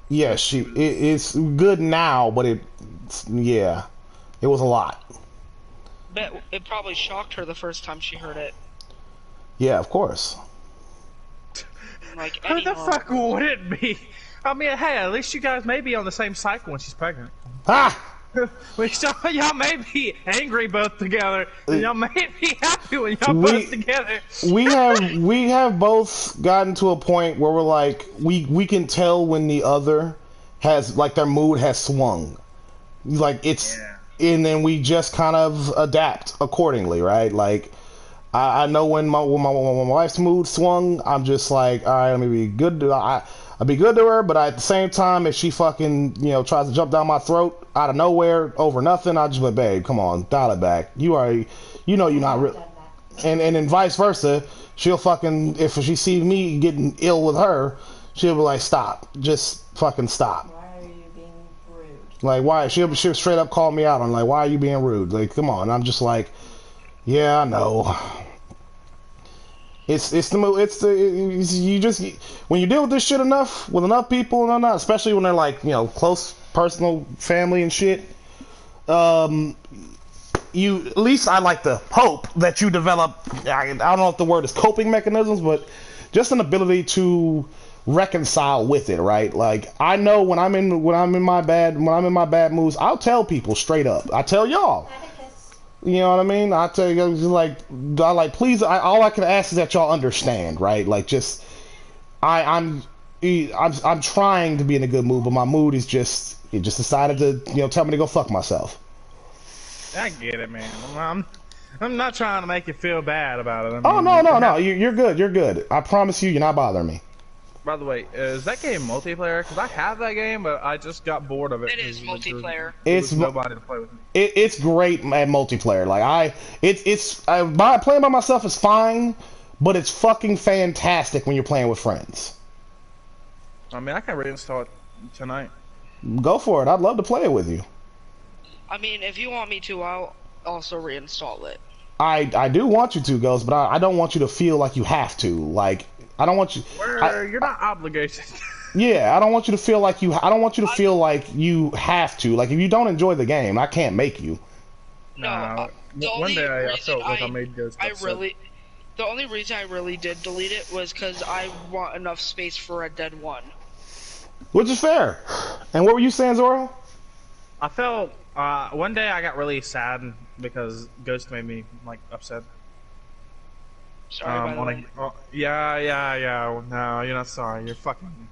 yes, it's good now, but it was a lot. Bet it probably shocked her the first time she heard it. Yeah, of course. Like, who the fuck would it be? I mean, hey, at least you guys may be on the same cycle when she's pregnant. Ha! Y'all may be angry both together, and y'all may be happy when y'all both together. we have both gotten to a point where we're like, we can tell when the other has, like, their mood has swung. Like, it's, and then we just kind of adapt accordingly, right? Like, I know when my wife's mood swung, I'm just like, all right, let me be good to I'll be good to her, but at the same time, if she fucking, you know, tries to jump down my throat out of nowhere over nothing, I'll just be like, babe, come on, dial it back. You know you're not real. And then vice versa, she'll fucking, if she sees me getting ill with her, she'll be like, stop. Just fucking stop. Why are you being rude? Like, why? She'll straight up call me out on, like, why are you being rude? Like, come on. I'm just like, yeah, I know. You just when you deal with this shit enough with enough people and not especially when they're like close personal family and shit. You at least I like to hope that you develop. I don't know if the word is coping mechanisms, but just an ability to reconcile with it, right? Like I know when I'm in my bad moods, I'll tell people straight up. I tell y'all. You know what I mean? I tell you, please. All I can ask is that y'all understand, right? Like, just I'm trying to be in a good mood, but my mood is it just decided to tell me to go fuck myself. I get it, man. I'm not trying to make you feel bad about it. I Oh mean, no, you're good. You're good. I promise you're not bothering me. By the way, is that game multiplayer? Because I have that game, but I just got bored of it. It is multiplayer. It's nobody to play with me. It's great at multiplayer. Like playing by myself is fine, but it's fucking fantastic when you're playing with friends. I mean, I can reinstall it tonight. Go for it. I'd love to play it with you. I mean, if you want me to, I'll also reinstall it. I do want you to, Ghost, but I don't want you to feel like you have to. Like, I don't want you. You're not obligated. Yeah, I don't want you to feel like you. I don't want you to feel like you have to. Like, if you don't enjoy the game, I can't make you. No. One day I felt like I made Ghost upset. The only reason I really did delete it was because I want enough space for Red Dead 1. Which is fair. And what were you saying, Zoro? I felt one day I got really sad because Ghost made me like upset. Sorry, by the way. Yeah. No, you're not sorry. You're fucking.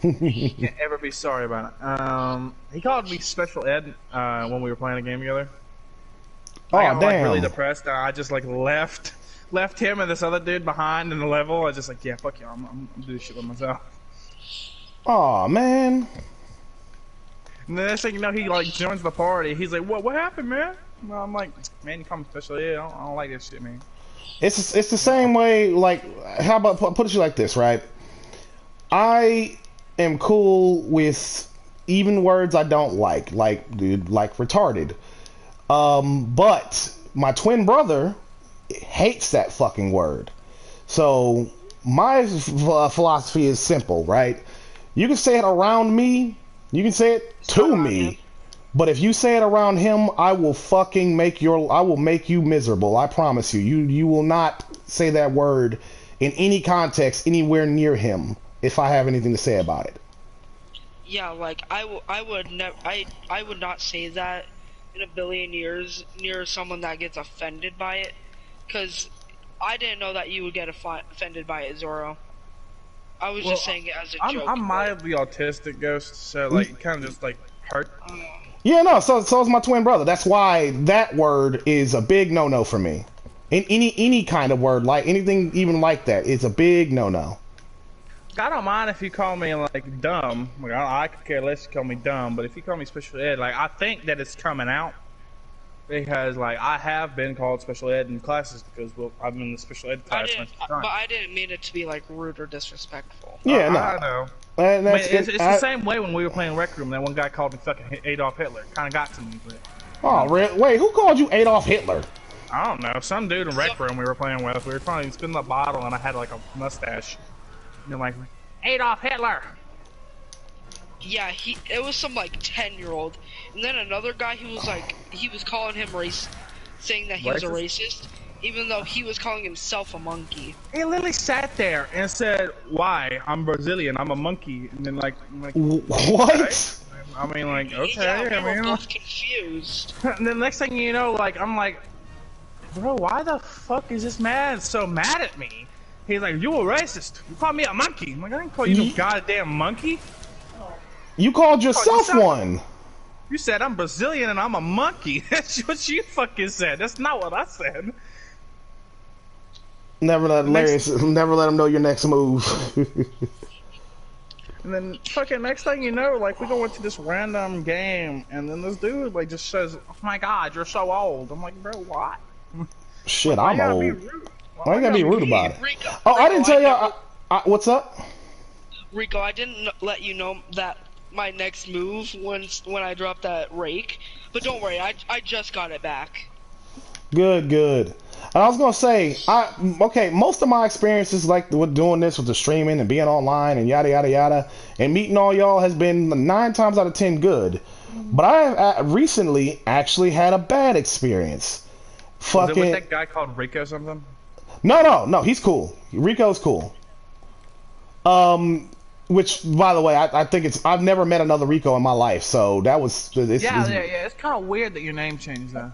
You can't ever be sorry about it. He called me Special Ed when we were playing a game together. I got, damn. Really depressed. I just like left him and this other dude behind in the level. I just like, yeah, fuck you. I'm do this shit with myself. Oh man. And the next thing you know, he like joins the party. He's like, what happened, man? Well, I'm like, man, you call me Special Ed. I don't like this shit, man. It's the same way. Like, how about put it like this, right? I am cool with even words I don't like retarded. But my twin brother hates that fucking word. So my philosophy is simple, right? You can say it around me, you can say it to me, but if you say it around him, I will make you miserable. I promise you. You will not say that word in any context anywhere near him if I have anything to say about it. Yeah, like I would not say that in a billion years near someone that gets offended by it, because I didn't know that you would get offended by it, Zoro. I was just saying it as a joke. I'm mildly autistic, Ghost, so like kind of just like hurt. Yeah, no. So is my twin brother. That's why that word is a big no-no for me. In any kind of word, like anything even like that, is a big no-no. I don't mind if you call me like dumb. Like, I could care less if you call me dumb, but if you call me Special Ed, like I think that it's coming out because like I have been called Special Ed in classes because I'm in the Special Ed class. But I didn't mean it to be like rude or disrespectful. Yeah, no. I know. It's the same way when we were playing Rec Room. That one guy called me fucking Adolf Hitler. Kind of got to me. But, oh, wait, who called you Adolf Hitler? I don't know. Some dude in Rec Room we were playing with. We were trying to spin the bottle, and I had like a mustache. And like, Adolf Hitler. Yeah, it was some like 10-year-old, and then another guy he was calling him saying that he was a racist, even though he was calling himself a monkey. He literally sat there and said, "Why? I'm Brazilian. I'm a monkey." And then like what? Right? I mean, like, okay. Yeah, we were I mean, both confused. And the next thing you know, like, I'm like, bro, why the fuck is this man so mad at me? He's like, you a racist. You called me a monkey. I'm like, I didn't call you no goddamn monkey. You called yourself one. You said I'm Brazilian and I'm a monkey. That's what you fucking said. That's not what I said. Never let him know your next move. And then fucking next thing you know, like we go into this random game, and then this dude like just says, "Oh my God, you're so old." I'm like, bro, what? Shit, I'm old. Why you gotta be rude about it? Rico, I didn't tell you. What's up? Rico, I didn't let you know that my next move when I dropped that rake, but don't worry, I just got it back. Good. And I was gonna say, okay, most of my experiences like with doing this with the streaming and being online and yada yada yada and meeting all y'all has been 9 times out of 10 good. But I recently actually had a bad experience. Was it with that guy called Rico something? No, he's cool. Rico's cool. Which, by the way, I think I've never met another Rico in my life, so that was... Yeah. It's kind of weird that your name changed, though.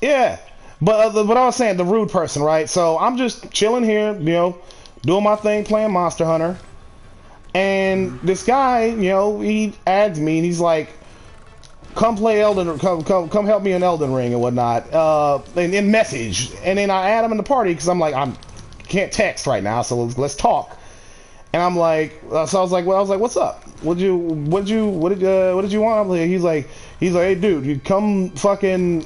Yeah, but I was saying, the rude person, right? So I'm just chilling here, doing my thing, playing Monster Hunter. And this guy, he adds me, and he's like, come play come help me in Elden Ring and whatnot, in message. And then I add him in the party, because I'm like, can't text right now, so let's talk. And I'm like, so I was like, what's up? What did you want? He's like, hey dude, you come fucking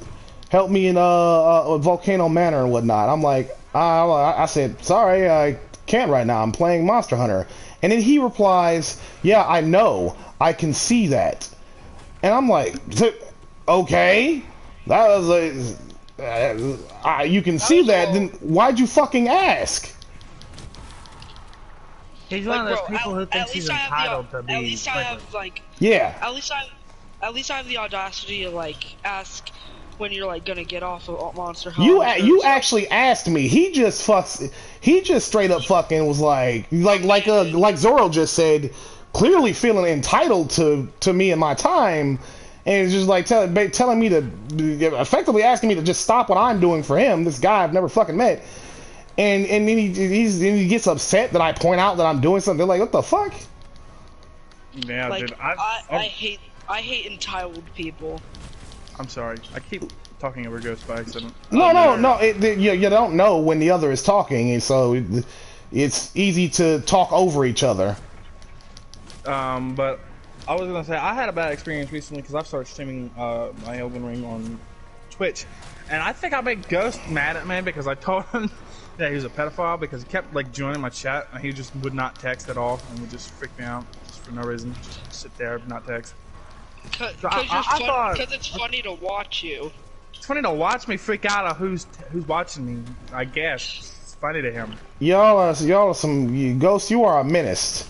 help me in Volcano Manor and whatnot. I'm like, I said, sorry, I can't right now. I'm playing Monster Hunter. And then he replies, yeah, I know, I can see that. And I'm like, okay, that was you can see that. Then why'd you fucking ask? He's one of those people who thinks he's entitled to be. At least I have yeah. At least I have the audacity to ask when you're gonna get off of Monster Hunter. You actually asked me. He just straight up fucking was like Zoro just said, clearly feeling entitled to me and my time, and it's just telling me to effectively asking me to just stop what I'm doing for him. This guy I've never fucking met. And then he gets upset that I point out that I'm doing something. They're like, what the fuck? Yeah, dude. I hate entitled people. I'm sorry. I keep talking over Ghost by accident. No. You don't know when the other is talking, and so it's easy to talk over each other. But I was gonna say I had a bad experience recently because I've started streaming my Elden Ring on Twitch, and I think I made Ghost mad at me because I told him that he was a pedophile because he kept joining my chat and he just would not text at all and would just freak me out just for no reason. Just sit there and not text. Because it's funny to watch you. It's funny to watch me freak out of who's watching me. I guess it's funny to him. Y'all are some Ghost. You are a menace.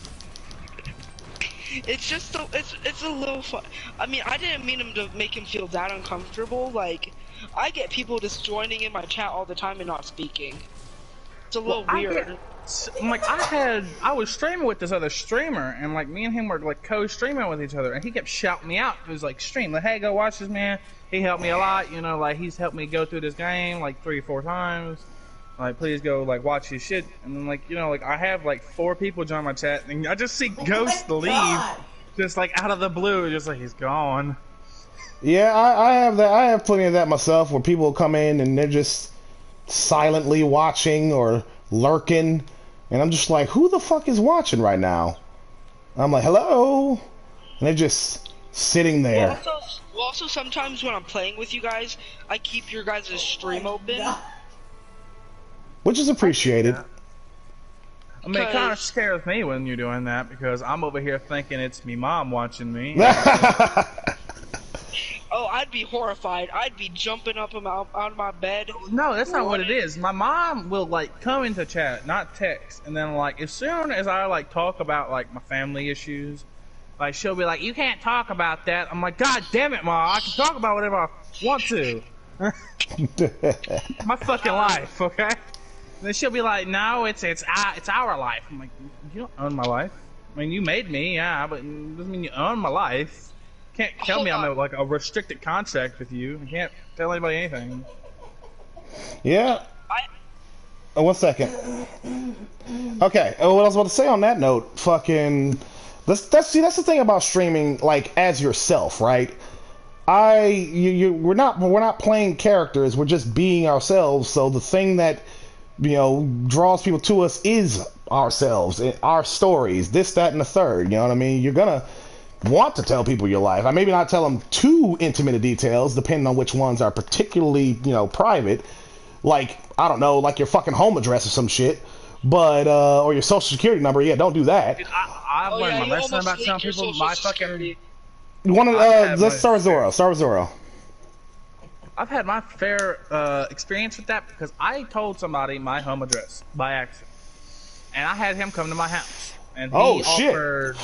It's just it's a little fun. I mean, I didn't mean him to make him feel that uncomfortable. I get people just joining in my chat all the time and not speaking. It's a little weird. I was streaming with this other streamer, and me and him were co-streaming with each other, and he kept shouting me out. He was like, "Stream, hey, go watch this man. He helped me a lot. He's helped me go through this game 3 or 4 times. Please go watch his shit." And then I have 4 people join my chat, and I just see Ghost leave, just out of the blue, just he's gone. Yeah, I have that. I have plenty of that myself, where people come in and they're just silently watching or lurking, and I'm just like, who the fuck is watching right now? And I'm like, hello, and they're just sitting there. Also, sometimes when I'm playing with you guys, I keep your guys' stream open, which is apprecited. Yeah. I mean, it kind of scares me when you're doing that because I'm over here thinking it's me mom watching me. Oh, I'd be horrified. I'd be jumping up out of my bed. No, that's not what it is. My mom will come into chat, not text, and then as soon as I talk about my family issues, she'll be like, "You can't talk about that." I'm like, "God damn it, Ma! I can talk about whatever I want to." My fucking life, okay? And then she'll be like, "No, it's our life." I'm like, "You don't own my life. I mean, you made me, yeah, but it doesn't mean you own my life. You can't tell me I'm in a restricted contract with you. I can't tell anybody anything." Yeah. Oh, 1 second. Okay. Oh, what I was about to say on that note, fucking. That's the thing about streaming, as yourself, right? We're not playing characters. We're just being ourselves. So the thing that draws people to us is ourselves, our stories, this, that, and the third. You know what I mean? You're gonna want to tell people your life. I maybe not tell them too intimate details, depending on which ones are particularly, private. I don't know, your fucking home address or some shit. But, or your social security number. Yeah, don't do that. Dude, I've learned my lesson about telling people my fucking... Let's start with Zoro. I've had my fair experience with that because I told somebody my home address by accident, and I had him come to my house, and he offered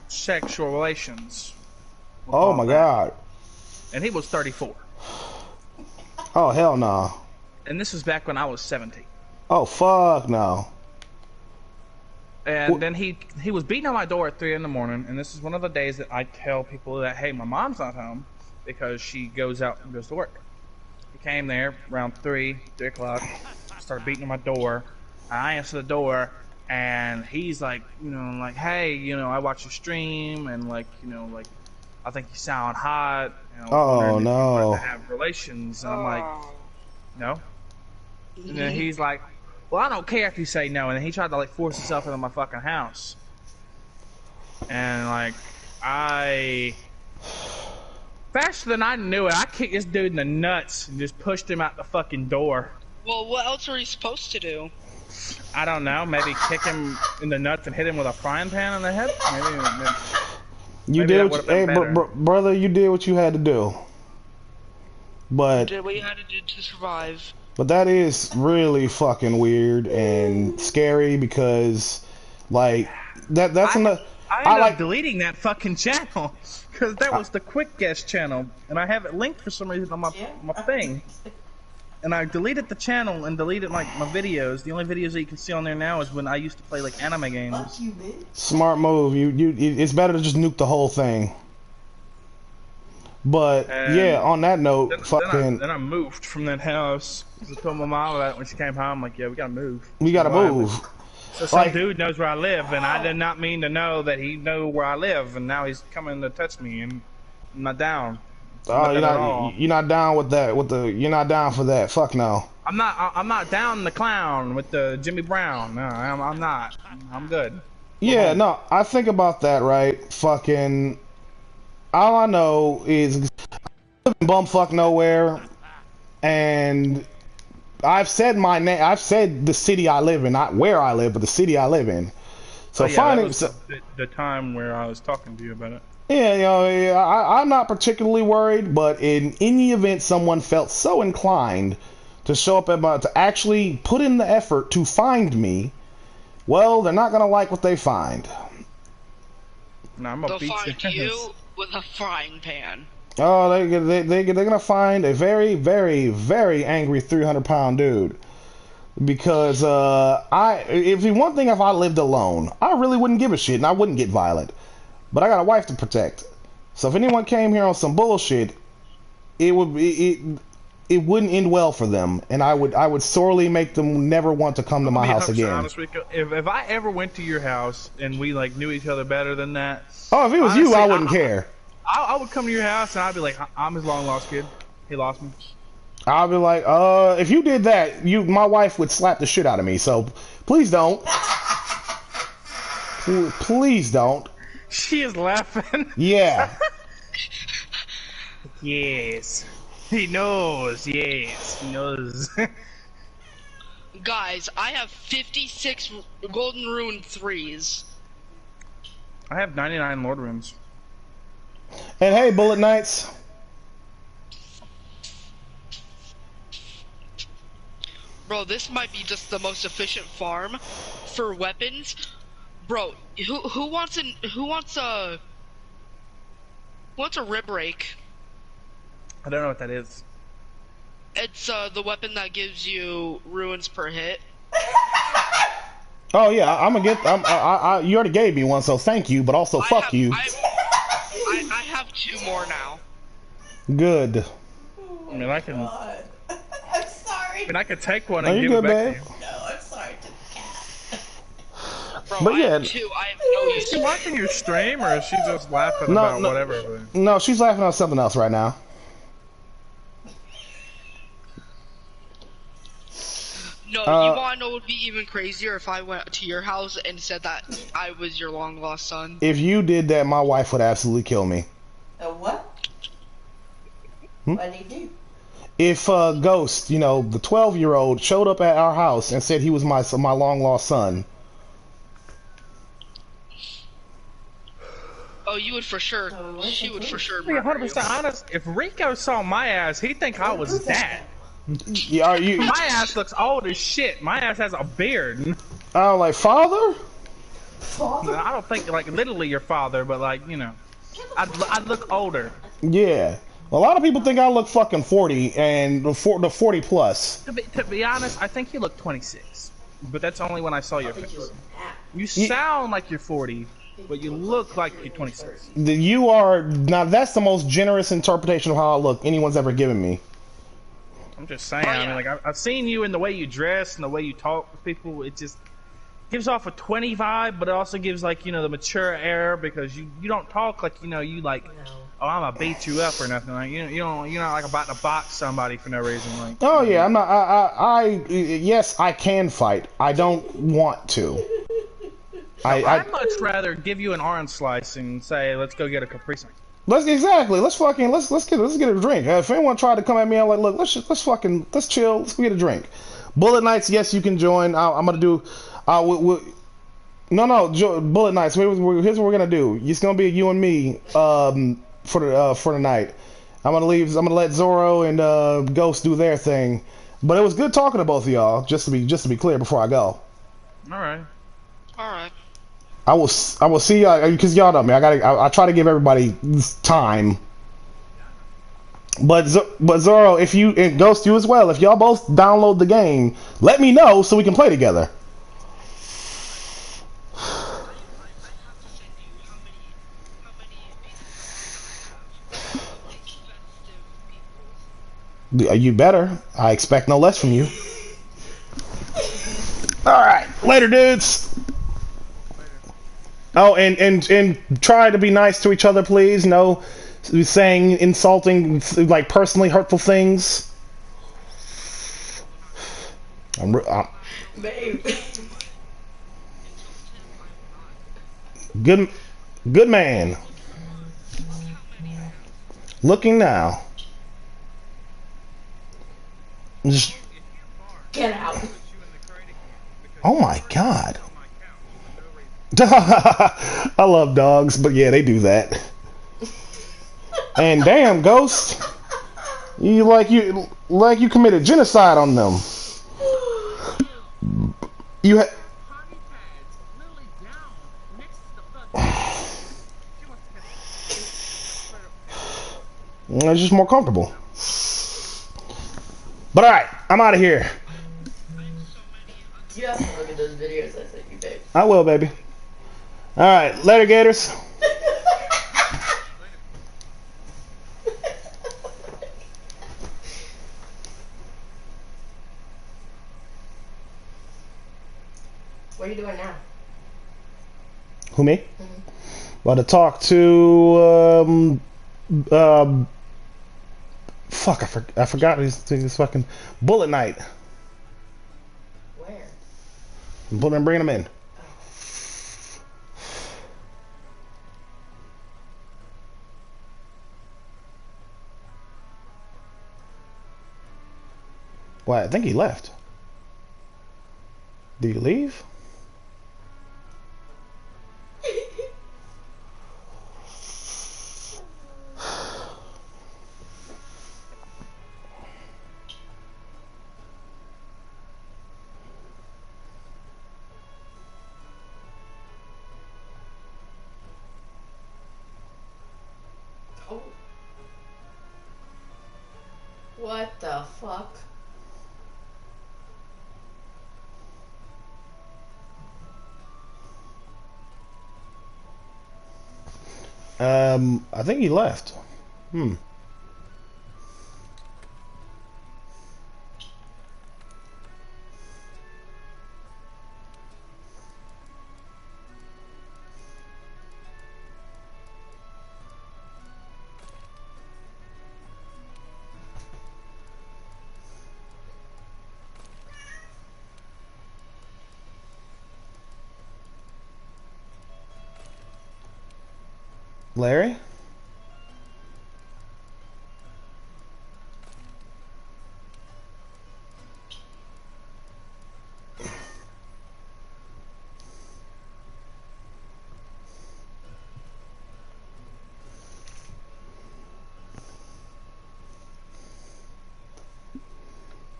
sexual relations. Oh my God! And he was 34. Oh hell no! And this was back when I was 17. Oh fuck no! And then he was beating on my door at 3 in the morning, and this is one of the days that I tell people that, hey, my mom's not home because she goes out and goes to work. He came there around 3 o'clock, started beating on my door. I answer the door, and he's like, like, hey, I watch your stream, and like, like, I think you sound hot. Oh no! To have relations, and I'm like, no. And then he's like, well, I don't care if you say no. And then he tried to like force himself into my fucking house. And like, faster than I knew it, I kicked this dude in the nuts and just pushed him out the fucking door. Well, what else are you supposed to do? I don't know. Maybe kick him in the nuts and hit him with a frying pan on the head. You did what brother. You did what you had to do. But you did what you had to do to survive. But that is really fucking weird and scary because, like, that's enough. I ended up deleting that fucking channel because that was the quick guess channel, and I have it linked for some reason on my thing. And I deleted the channel and deleted like my videos. The only videos that you can see on there now is when I used to play like anime games. Smart move. It's better to just nuke the whole thing. But yeah, on that note, then I moved from that house. I told my mom that when she came home, like, yeah, we gotta move. We gotta move. So some dude knows where I live, and I did not mean to know that he knew where I live, and now he's coming to touch me, and I'm not down. You're not down with that. You're not down for that. Fuck no. I'm not down the clown with the Jimmy Brown. No, I'm not. I'm good. Yeah, no, I think about that, right? Fucking. All I know is I live in bumfuck nowhere, and I've said my name. I've said the city I live in, not where I live, but the city I live in. So that was the time where I was talking to you about it. Yeah, I'm not particularly worried, but in any event someone felt so inclined to show up to actually put in the effort to find me, well, they're not gonna like what they find. No, they'll find you with a frying pan. Oh, they're gonna find a very, very, very angry 300-pound dude. Because if I lived alone, I really wouldn't give a shit and I wouldn't get violent. But I got a wife to protect. So if anyone came here on some bullshit, it wouldn't end well for them, and I would sorely make them never want to come to my house again. Honest, Rico, if I ever went to your house and we like knew each other better than that, oh, if it was you, I wouldn't care. I would come to your house and I'd be like, I'm his long lost kid. He lost me. I'll be like, if you did that, my wife would slap the shit out of me. So please don't. Please don't. She is laughing. Yeah. Yes. He knows. Yes, he knows. Guys, I have 56 golden rune 3s. I have 99 Lord runes. And hey, Bullet Knights. Bro, this might be just the most efficient farm for weapons. Bro, who wants a rib rake? I don't know what that is. It's the weapon that gives you ruins per hit. Oh yeah, I'm gonna get. You already gave me one, so thank you. But also, fuck you. I have 2 more now. Good. I mean, I can. I'm sorry. I mean, I could take one and give it back to you. No, I'm sorry to the cat. Bro, but yeah. I have 2. I have no use. Is she watching your stream, or is she just laughing about whatever? No, she's laughing at something else right now. No, you wanna know what would be even crazier if I went to your house and said that I was your long lost son? If you did that, my wife would absolutely kill me. What? What did he do? If Ghost, the 12-year-old, showed up at our house and said he was my long lost son. Oh, you would for sure. Oh, She would for sure To be murder you. 100% honest, if Rico saw my ass, he'd think I was dad. Yeah, are you? My ass looks old as shit. My ass has a beard. Oh, like father? I don't think like literally your father, but like I'd look older. Yeah. A lot of people think I look fucking 40 and the 40 plus. To be honest, I think you look 26, but that's only when I saw your I think you face. look fat. You sound like you're 40, but you look like you're 26. You are now. That's the most generous interpretation of how I look anyone's ever given me. I'm just saying. Oh, I mean, yeah. like I've seen you in the way you dress and the way you talk with people. It just gives off a 20 vibe, but it also gives like the mature air because you don't talk like you like. No. Oh, I'm gonna beat you up or nothing. Like you're not like about to box somebody for no reason. Like Oh yeah, I'm not. Yes, I can fight. I don't want to. I'd much rather give you an orange slice and say, let's go get a Capri Sun. Let's get a drink. If anyone tried to come at me, I'm like, look, let's chill. Let's go get a drink. Bullet nights, yes, you can join. I'm gonna do. Bullet nights. Here's what we're gonna do. It's gonna be you and me. For the night. I'm gonna let Zoro and Ghost do their thing. But it was good talking to both of y'all. Just to be clear before I go. All right. I will see y'all because y'all know me. I try to give everybody time. But Zoro, if you and Ghost you as well, if y'all both download the game, let me know so we can play together. You better. I expect no less from you. All right, later, dudes. Oh, and try to be nice to each other, please. No saying insulting, like personally hurtful things. Babe. Good man. Looking now. Just, Get out. oh my god. I love dogs, but yeah, they do that. And damn, Ghost, you committed genocide on them. It's just more comfortable. But alright, I'm out of here. You have to look at those videos I sent you, babe. I will, baby. Alright, later, Gators. What are you doing now? Who, me? About to talk to, fuck, I forgot his fucking Bullet Knight. Where? I'm bringing him in. Why, I think he left. Did he leave? Oh. What the fuck? I think he left. Larry?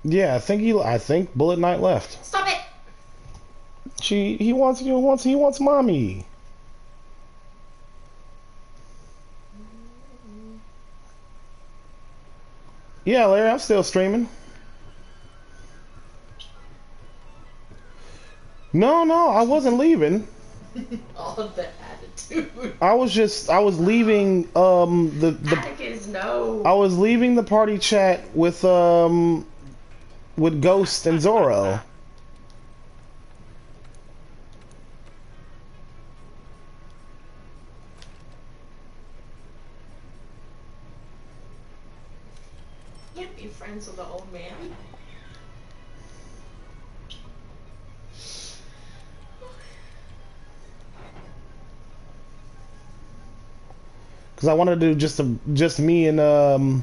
Yeah, I think Bullet Knight left. Stop it! He wants mommy. Yeah, Larry, I'm still streaming. No, I wasn't leaving. All of the attitude. I was leaving Atticus, no. I was leaving the party chat with Ghost and Zoro. You can't be friends with the old man. Cause I wanted to do just me and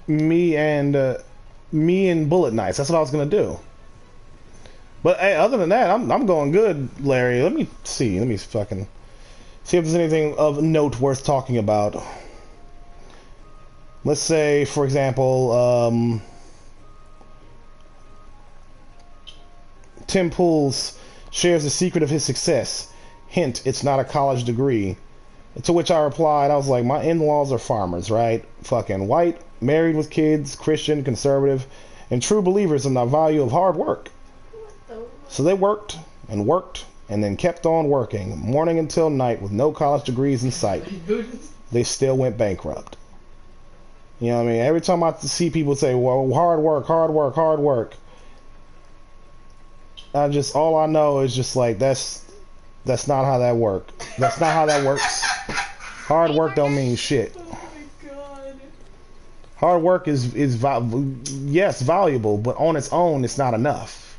me and Bullet Knights. That's what I was gonna do. But hey, other than that, I'm going good, Larry. Let me see. Let me fucking see if there's anything of note worth talking about. Let's say, for example, Tim Pools shares the secret of his success. Hint: it's not a college degree. To which I replied, I was like, my in-laws are farmers, right? Fucking white, married with kids, Christian, conservative, and true believers in the value of hard work. So they worked, and then kept on working, morning until night, with no college degrees in sight. They still went bankrupt. You know what I mean? Every time I see people say, well, hard work, all I know is just like, that's not how that works. That's not how that works. Hard work don't mean shit. Oh my god. Hard work is yes, valuable, but on its own, it's not enough.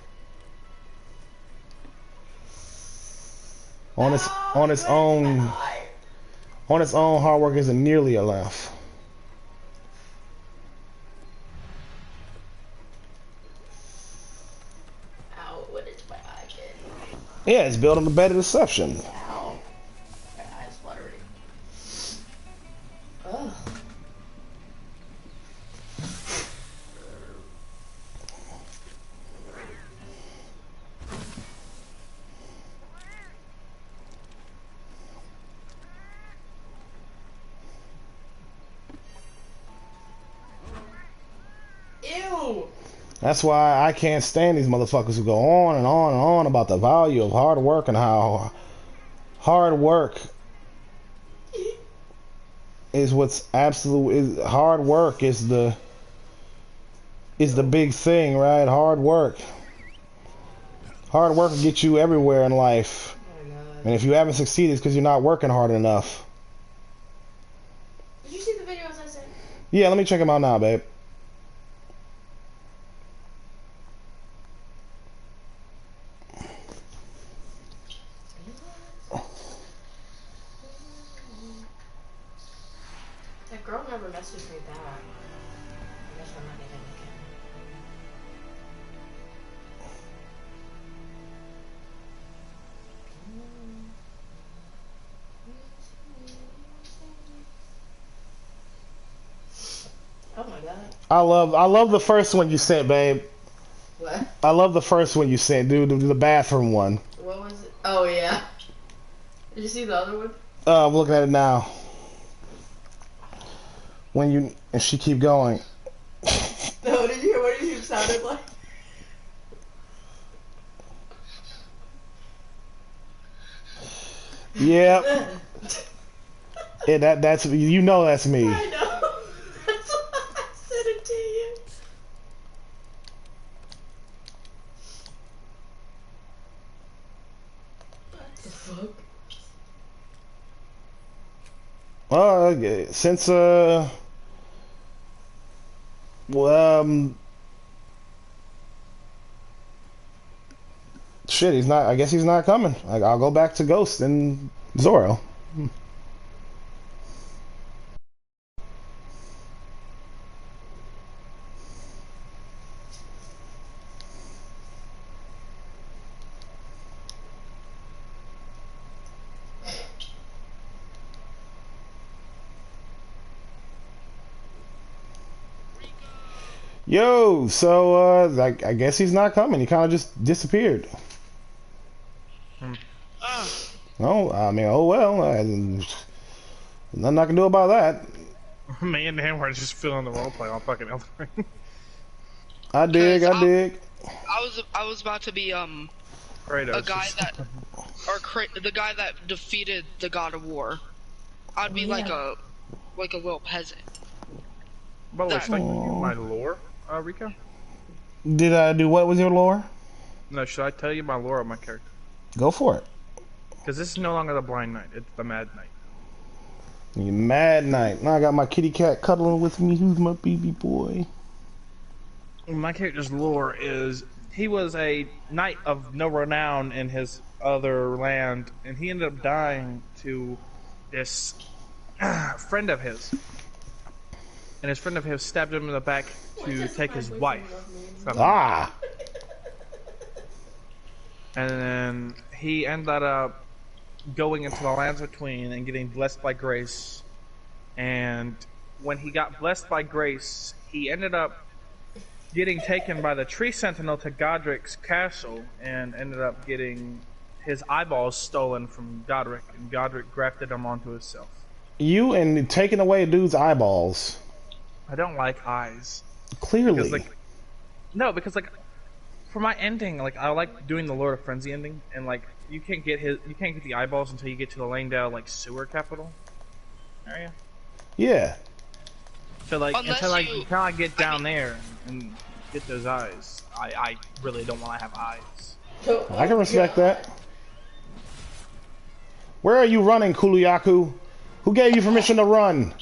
On its own, hard work isn't nearly enough. Ow, what is my eye getting? Yeah, it's built on the bed of deception. Ow. My eye's fluttering. Ugh. Ew! That's why I can't stand these motherfuckers who go on and on and on about the value of hard work and how hard work is what's absolute. Hard work is the big thing, right? Hard work will get you everywhere in life. Oh my god. And if you haven't succeeded, it's because you're not working hard enough. Did you see the videos I sent? Yeah, let me check them out now, babe. That girl never messaged me back. I guess I'm not getting it again. Oh my god. I love the first one you sent, babe. What? I love the first one you sent, dude. The bathroom one. What was it? Oh yeah. Did you see the other one? I'm looking at it now. And she keep going. No, did you hear what you sounded like? Yep. Yeah, that's you know that's me. I know. That's why I sent it to you. What the fuck? Since shit, he's not. I guess he's not coming. I'll go back to Ghost and Zoro. Yo, so I guess he's not coming. He kind of just disappeared. No, I mean, oh well. Nothing I can do about that. Me and Dan were just feeling the roleplay on fucking Elden Ring. I dig. I was about to be Kratos. a guy that the guy that defeated the God of War. I'd be like a little peasant. By the way, should I give you my lore, Rico? Did I do what with your lore? No, should I tell you my lore of my character? Go for it. Because this is no longer the Blind Knight, it's the Mad Knight. You Mad Knight. Now I got my kitty cat cuddling with me. Who's my baby boy? My character's lore is he was a knight of no renown in his other land, and he ended up dying to this friend of his. And his friend of his stabbed him in the back to take his wife from him. Ah! And then he ended up going into the lands between and getting blessed by grace. And when he got blessed by grace, he ended up getting taken by the tree sentinel to Godric's castle and ended up getting his eyeballs stolen from Godric, and Godric grafted them onto himself. You and taking away a dude's eyeballs. I don't like eyes. Clearly. Because for my ending, like I like doing the Lord of Frenzy ending, and like you can't get the eyeballs until you get to the Langdale like sewer capital area. Yeah. So like until I you get down there and get those eyes, I really don't want to have eyes. I can respect that. Where are you running, Kuluyaku? Who gave you permission to run?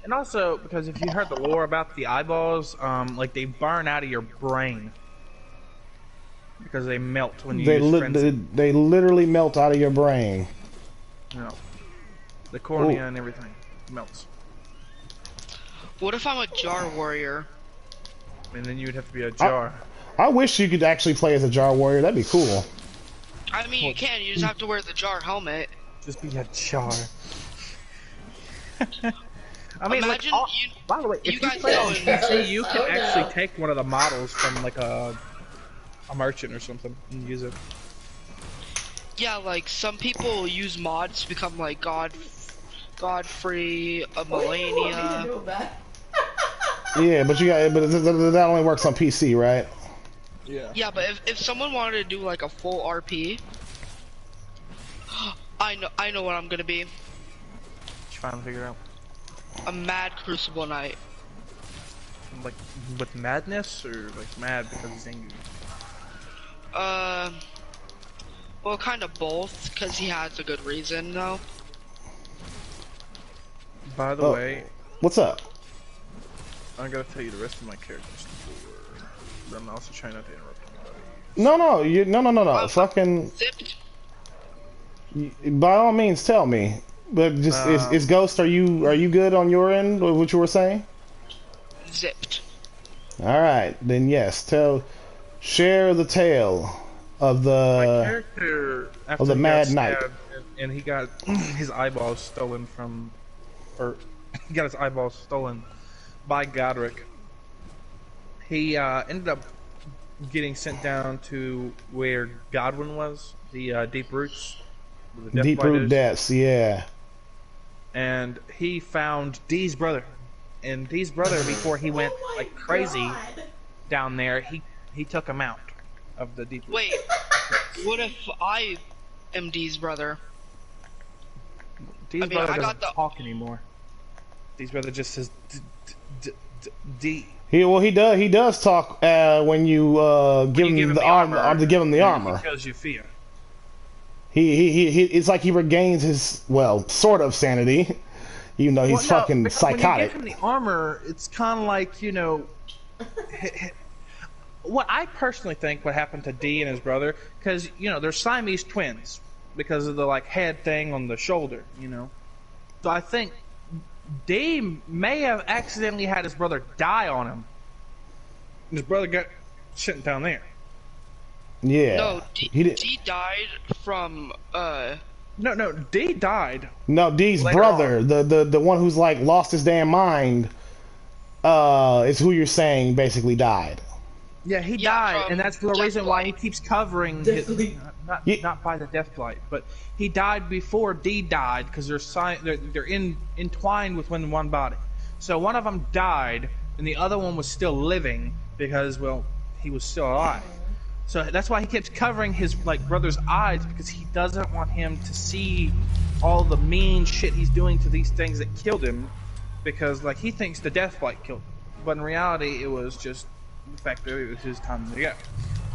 And also, because if you heard the lore about the eyeballs, like they burn out of your brain. Because they melt when you use frenzy. They literally melt out of your brain. No. The cornea and everything melts. What if I'm a jar warrior? And then you would have to be a jar. I wish you could actually play as a jar warrior. That'd be cool. I mean, you can. You just have to wear the jar helmet. Just be a jar. I mean, imagine by the way, if you play on PC, you can actually take one of the models from like a merchant or something and use it. Yeah, like some people use mods to become like Godfrey, a Melania. Yeah, but that only works on PC, right? Yeah. Yeah, but if someone wanted to do like a full RP, I know what I'm gonna be. You finally figure out. A mad Crucible Knight. Like with madness, or like mad because he's angry? Well, kind of both, because he has a good reason, though. By the way, what's up? I'm gonna tell you the rest of my characters before, but I'm also trying not to interrupt anybody. No. Fucking. Zipped. By all means, tell me. But just is Ghost? Are you good on your end with what you were saying? Zipped. All right, then yes. Share the tale of my character of the Mad Knight, and he got his eyeballs stolen he got his eyeballs stolen by Godric. He ended up getting sent down to where Godwin was, the Deep Roots. The Deep Root Deaths, yeah. And he found Dee's brother. And Dee's brother, before he went like crazy down there, he took him out of the Deep Roots. Wait, what if I am Dee's brother? Dee's brother doesn't talk anymore. Dee's brother just says D. He does talk when you give him the armor. To give him the armor. Because you fear. He it's like he regains his sort of sanity, even though he's fucking psychotic. When you give him the armor, it's kind of like, you know, what I personally think would happen to D and his brother, because you know they're Siamese twins because of the like head thing on the shoulder, you know. So I think D may have accidentally had his brother die on him. His brother got sent down there. Yeah. No, D died from No, D died. No, D's brother, the one who's like lost his damn mind. is who you're saying basically died. Yeah, he Yeah, died, from and that's the reason why he keeps covering his, Deathblight. not by the death blight, but he died before D died because they're entwined within one body. So one of them died, and the other one was still living because, well, he was still alive. So that's why he keeps covering his brother's eyes, because he doesn't want him to see all the mean shit he's doing to these things that killed him, because he thinks the death blight killed him, but in reality it was just the fact that it was his time to go.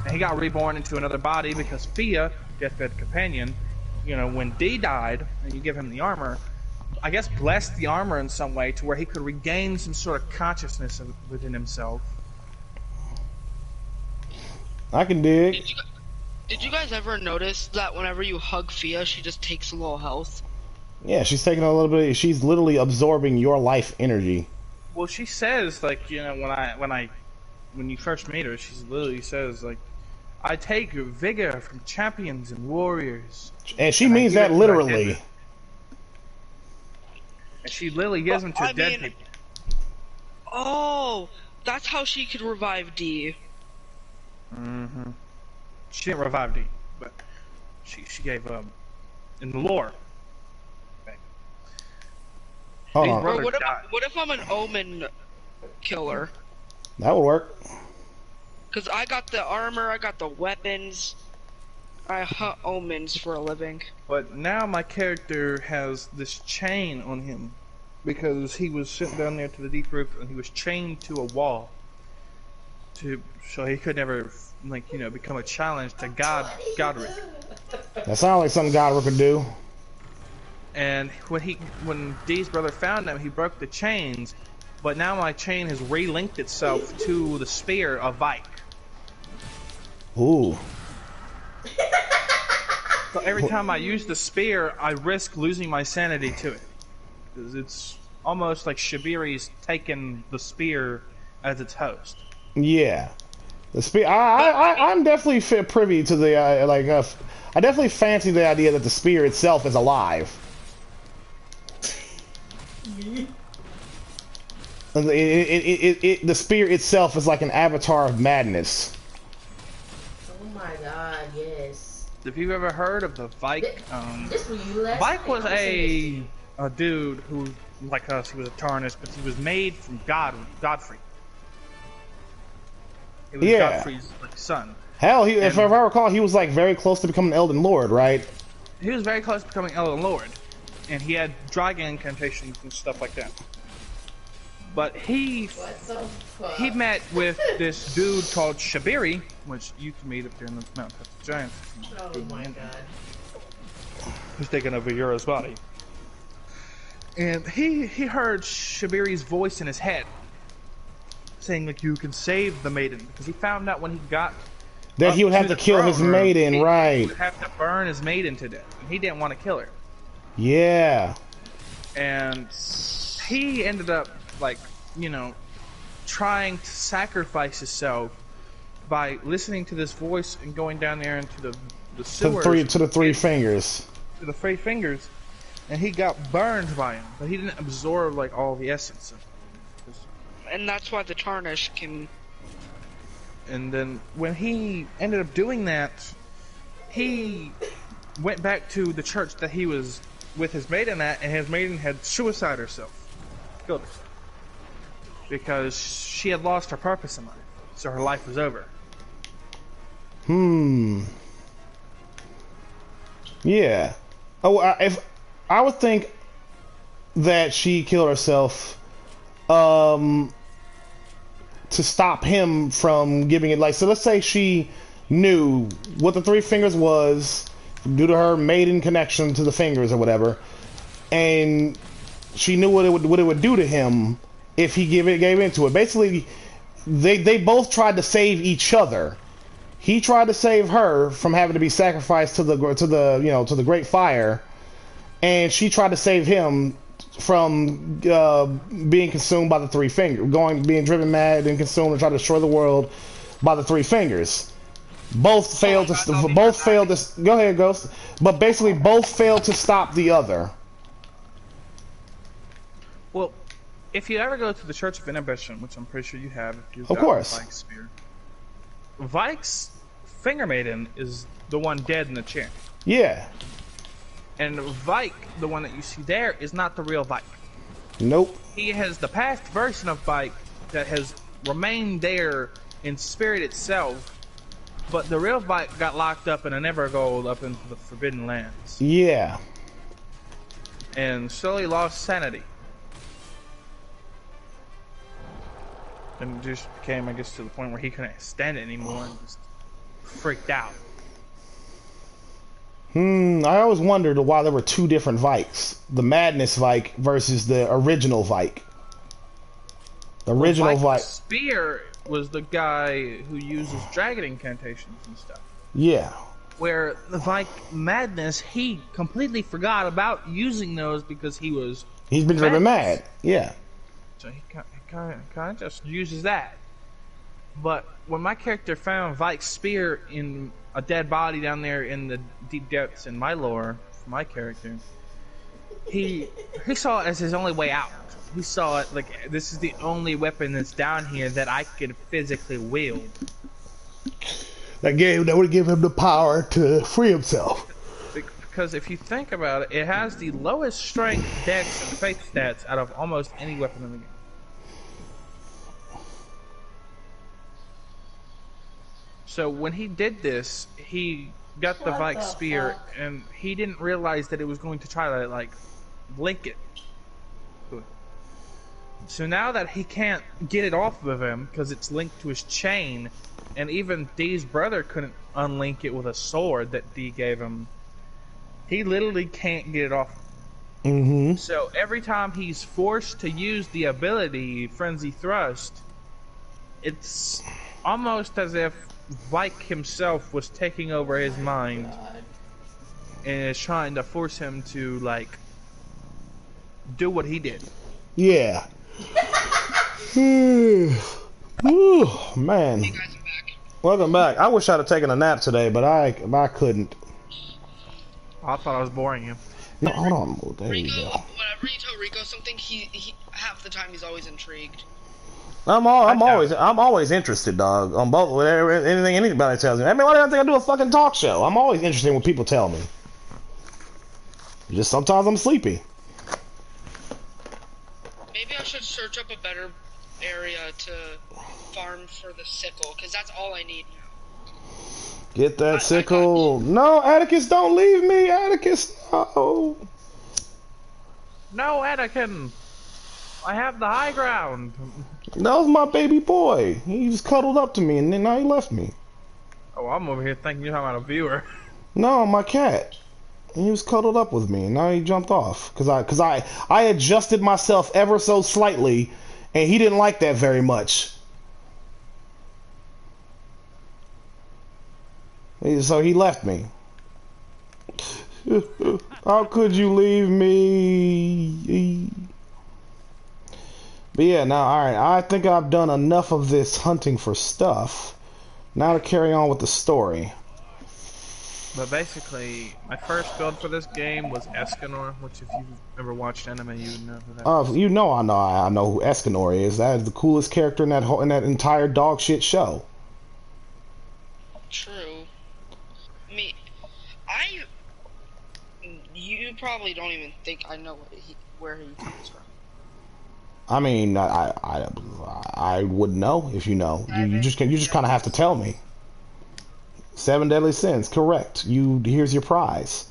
And he got reborn into another body because Fia, deathbed companion, when D died and you give him the armor, I guess blessed the armor in some way to where he could regain some sort of consciousness within himself. I can dig. Did you guys ever notice that whenever you hug Fia, she just takes a little health? Yeah, she's taking a little bit. She's literally absorbing your life energy. Well, she says when you first meet her, she literally says I take vigor from champions and warriors. And she means that literally. And she literally gives them to dead people. Oh, that's how she could revive D. Mm-hmm. She didn't revive D, but she gave in the lore. Hold on. Or what if I'm an omen killer? That would work. Cause I got the armor, I got the weapons. I hunt omens for a living. But now my character has this chain on him because he was sent down there to the deep roof and he was chained to a wall. So he could never become a challenge to Godric. That sounds like something Godric could do. And when Dee's brother found him, he broke the chains, but now my chain has relinked itself to the spear of Vike. Ooh. So every time I use the spear, I risk losing my sanity to it. Because it's almost like Shabiri's taken the spear as its host. Yeah. The spear. I'm definitely privy to the I definitely fancy the idea that the spear itself is alive. The spear itself is like an avatar of madness. Oh my god, yes. Have you ever heard of the Vike? This was you last Vike night. was a dude who, like us, he was a Tarnish, but he was made from Godfrey. It was Godfrey's son. Hell, if I recall, he was very close to becoming an Elden Lord, right? He was very close to becoming Elden Lord, and he had dragon incantations and stuff like that. But he met with this dude called Shabiri, which you can meet up there in the Mount of Giants. Oh my god. Who's taking over Yura's body. And he heard Shabiri's voice in his head, saying you can save the maiden, because he found out when he got that he would have to kill his maiden, right? He would have to burn his maiden to death, and he didn't want to kill her. Yeah. And he ended up trying to sacrifice himself by listening to this voice and going down there into the sewers. To the three fingers. To the three fingers, and he got burned by him, but he didn't absorb all the essence of it. And that's why the Tarnish can... And then when he ended up doing that, he went back to the church that he was with his maiden at, and his maiden had suicided herself. Killed herself. Because she had lost her purpose in life. So her life was over. Yeah. Oh, if I would think that she killed herself to stop him from giving it, so let's say she knew what the three fingers was due to her maiden connection to the fingers or whatever, and she knew what it would do to him if he gave into it. Basically, they both tried to save each other. He tried to save her from having to be sacrificed to the great fire, and she tried to save him from being consumed by the three fingers, being driven mad and consumed and try to destroy the world by the three fingers. Both failed to. Go ahead, Ghost. But basically, both failed to stop the other. Well, if you ever go to the Church of Inhibition, which I'm pretty sure you have, if you've Of got course. Vike's spear, Vike's finger maiden is the one dead in the chair. Yeah. And Vike, the one that you see there, is not the real Vike. Nope. He has the past version of Vike that has remained there in spirit itself, but the real Vike got locked up in a Nevergold up into the Forbidden Lands. Yeah. And slowly lost sanity. And just became, I guess, to the point where he couldn't stand it anymore and just freaked out. I always wondered why there were two different Vikes. The Madness Vike versus the original Vike. The original Vike. Spear was the guy who uses dragon incantations and stuff. Yeah. Where the Vike Madness, he completely forgot about using those because he's been driven mad. Yeah. So he kind of just uses that. But when my character found Vike's spear in a dead body down there in the deep depths in my lore, for my character, he saw it as his only way out. He saw it like, this is the only weapon that's down here that I could physically wield. That would give him the power to free himself. Because if you think about it, it has the lowest strength, dex, and faith stats out of almost any weapon in the game. So when he did this, he got the Vike spear, and he didn't realize that it was going to try to, like, link it. So now that he can't get it off of him, because it's linked to his chain, and even Dee's brother couldn't unlink it with a sword that Dee gave him, he literally can't get it off. So every time he's forced to use the ability, Frenzy Thrust, it's almost as if Vike himself was taking over his mind and is trying to force him to, like, do what he did. Yeah. Ooh, man. Hey guys, I'm back. Welcome back. I wish I'd have taken a nap today, but I couldn't. I thought I was boring you. No, hold on. There you Rico, go. whenever you tell Rico something, he half the time he's always intrigued. I'm always interested, dog. On both, whatever, anything anybody tells me. I mean, why do I think I do a fucking talk show? I'm always interested in what people tell me. Just sometimes I'm sleepy. Maybe I should search up a better area to farm for the sickle, because that's all I need now. Get that sickle. No, Atticus, don't leave me, Atticus. No. No, Anakin! I have the high ground! That was my baby boy. He just cuddled up to me, and then now he left me. Oh, I'm over here thinking you're talking about a viewer. No, my cat. He was cuddled up with me, and now he jumped off. Cause I adjusted myself ever so slightly, and he didn't like that very much. So he left me. How could you leave me? But yeah, now, alright, I think I've done enough of this hunting for stuff. Now to carry on with the story. But basically, my first build for this game was Escanor, which if you've ever watched anime, you would know who that is. You know I know who Escanor is. That is the coolest character in that entire dog shit show. True. You probably don't even think I know where he comes from. I mean, I would know if you know. You just kind of have to tell me. 7 deadly sins, correct. Here's your prize.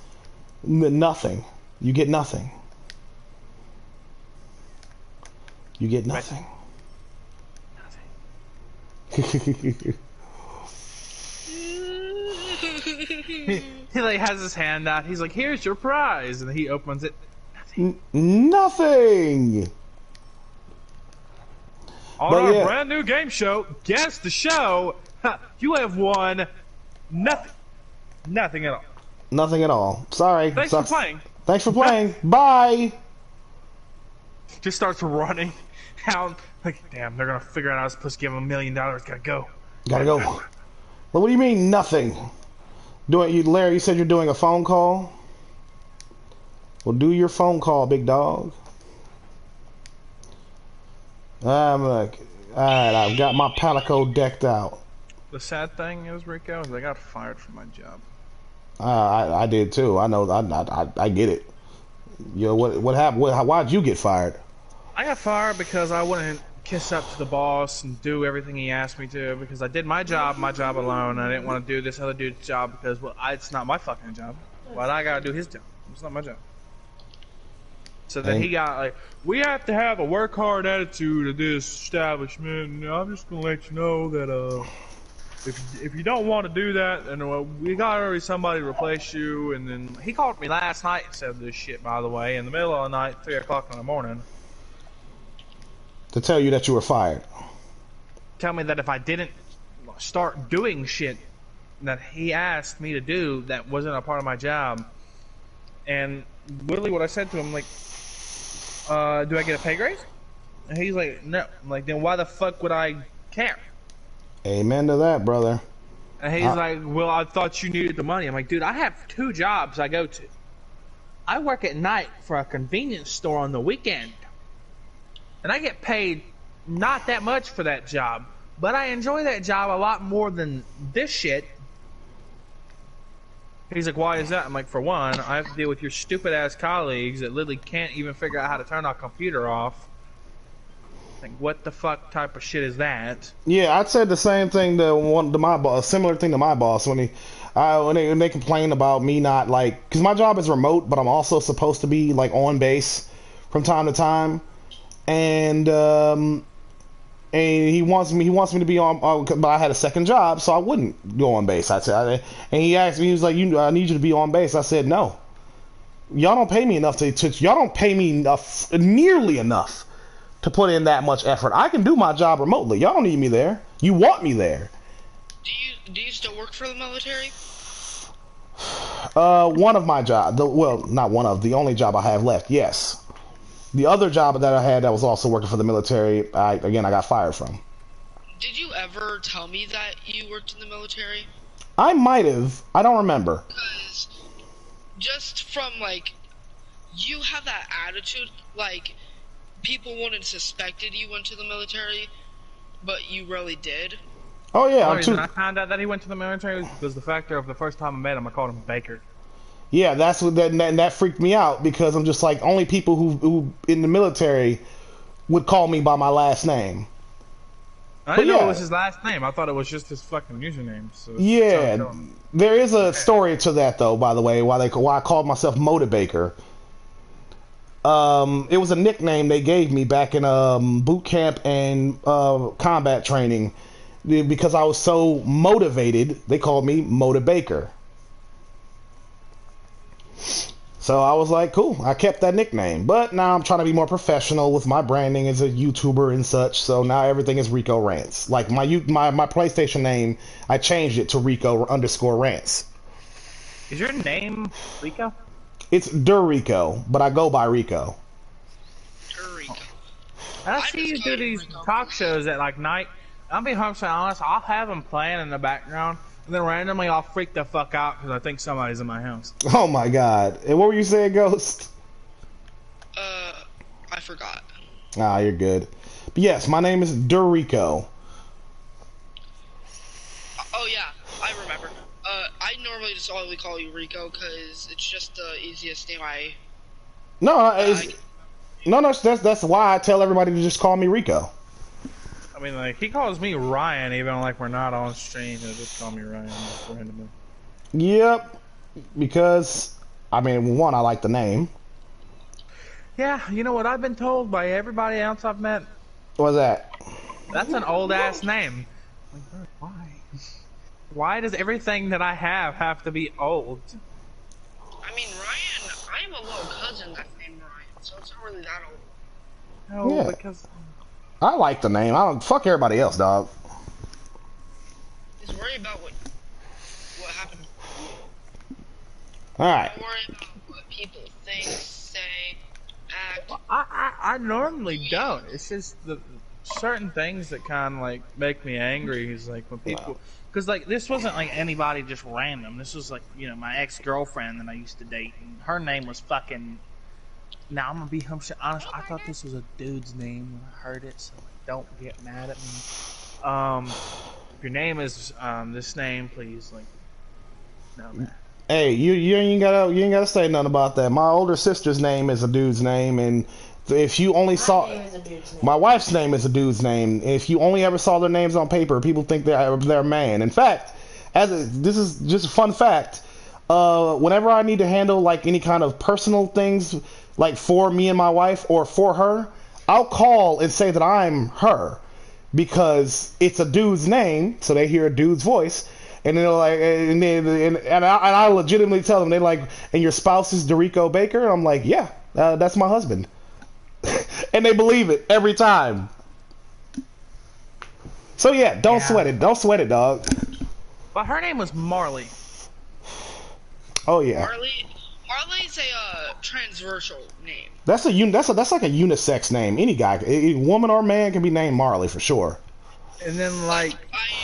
Nothing. You get nothing. You get nothing. He like has his hand out. He's like, "Here's your prize," and he opens it. Nothing. On our brand new game show, guess the show. You have won nothing. Nothing at all. Nothing at all. Sorry. Thanks for playing. Thanks for playing. Bye. Just starts running out. Like, damn, they're gonna figure out I was supposed to give him $1 million. Gotta go. Gotta go. Well, what do you mean nothing? Larry, you said you're doing a phone call? Well, do your phone call, big dog. I'm like, alright, I've got my Palico decked out. The sad thing is, Rico, is I got fired from my job. I did too. I know. I get it. Yo, what happened? Why'd you get fired? I got fired because I wouldn't kiss up to the boss and do everything he asked me to, because I did my job alone. I didn't want to do this other dude's job because, well, it's not my fucking job. Well, I gotta do his job. It's not my job. So then he got like, we have to have a work hard attitude at this establishment, and I'm just gonna let you know that if you don't want to do that, then we got already somebody to replace you. And then he called me last night and said this shit, by the way, in the middle of the night, 3 o'clock in the morning, to tell you that you were fired. Tell me that if I didn't start doing shit that he asked me to do that wasn't a part of my job. And literally what I said to him, like, do I get a pay raise? And he's like, no. I'm like, then why the fuck would I care? Amen to that, brother. And he's like, well, I thought you needed the money. I'm like, dude, I have 2 jobs I go to. I work at night for a convenience store on the weekend. And I get paid not that much for that job. But I enjoy that job a lot more than this shit. He's like, why is that? I'm like, for one, I have to deal with your stupid ass colleagues that literally can't even figure out how to turn our computer off. Like, what the fuck type of shit is that? Yeah, I said the same thing to my boss, a similar thing to my boss when they complain about me not, like, because my job is remote, but I'm also supposed to be like on base from time to time, and he wants me to be on, but I had a second job, so I wouldn't go on base. I said, and he asked me, he was like, I need you to be on base. I said, no, y'all don't pay me enough y'all don't pay me nearly enough to put in that much effort. I can do my job remotely. Y'all don't need me there. You want me there. Do you still work for the military? One of my jobs, well, not one of, the only job I have left, yes. The other job that I had that was also working for the military, I got fired from. Did you ever tell me that you worked in the military? I might have. I don't remember. Because just from, like, you have that attitude, like, people wouldn't suspected you went to the military, but you really did. Oh yeah, the reason I found out that he went to the military was the factor of the first time I met him, I called him Baker. Yeah, that's what that freaked me out, because I'm just like, only people who in the military would call me by my last name. I didn't know it was his last name. I thought it was just his fucking username. So yeah, there is a story to that though. By the way, why I called myself Motor Baker. It was a nickname they gave me back in boot camp and combat training, because I was so motivated. They called me Motor Baker. So I was like, cool. I kept that nickname, but now I'm trying to be more professional with my branding as a YouTuber and such. So now everything is Rico Rants. Like my PlayStation name, I changed it to Rico_Rants. Is your name Rico? It's Rico, but I go by Rico. Rico. I see you do these talk shows at like night. I'll be 100% honest. I'll have them playing in the background, and then randomly I'll freak the fuck out because I think somebody's in my house. Oh my god! And what were you saying, Ghost? I forgot. Ah, you're good. But yes, my name is Rico. Oh yeah, I remember. I normally just only call you Rico because it's just the easiest name that's why I tell everybody to just call me Rico. I mean, like, he calls me Ryan, even like we're not on stream. He'll just call me Ryan randomly. Yep, because I mean, one, I like the name. Yeah, you know what I've been told by everybody else I've met? What's that? That's an old ass name. Like, why? Why does everything that I have to be old? I mean, Ryan, I have a little cousin that's named Ryan, so it's not really that No, old. Yeah. because I like the name. I don't fuck everybody else, dog. Just worry about what happened. All right. Don't worry about what people think, say, act. I normally don't. It's just the certain things that kind of like make me angry. Is like when people, because like this wasn't like anybody just random. This was like, you know, my ex-girlfriend that I used to date, and her name was fucking now I'm gonna be honest. I thought this was a dude's name when I heard it, so like, don't get mad at me. If your name is this name, please like, no man. Hey, you ain't gotta say nothing about that. My older sister's name is a dude's name, and if you only saw name is a dude's name. my wife's name is a dude's name. If you only ever saw their names on paper, people think they're a man. In fact, this is just a fun fact. Whenever I need to handle like any kind of personal things, like for me and my wife or for her, I'll call and say that I'm her because it's a dude's name, so they hear a dude's voice. And they're like, and I legitimately tell them, they're like, and your spouse is Rico Baker? And I'm like, yeah, that's my husband. And they believe it every time. So yeah, don't sweat it. Don't sweat it, dog. But her name was Marley. Oh yeah. Marley's a transversal name. That's like a unisex name. Any guy, woman or man, can be named Marley for sure. And then like,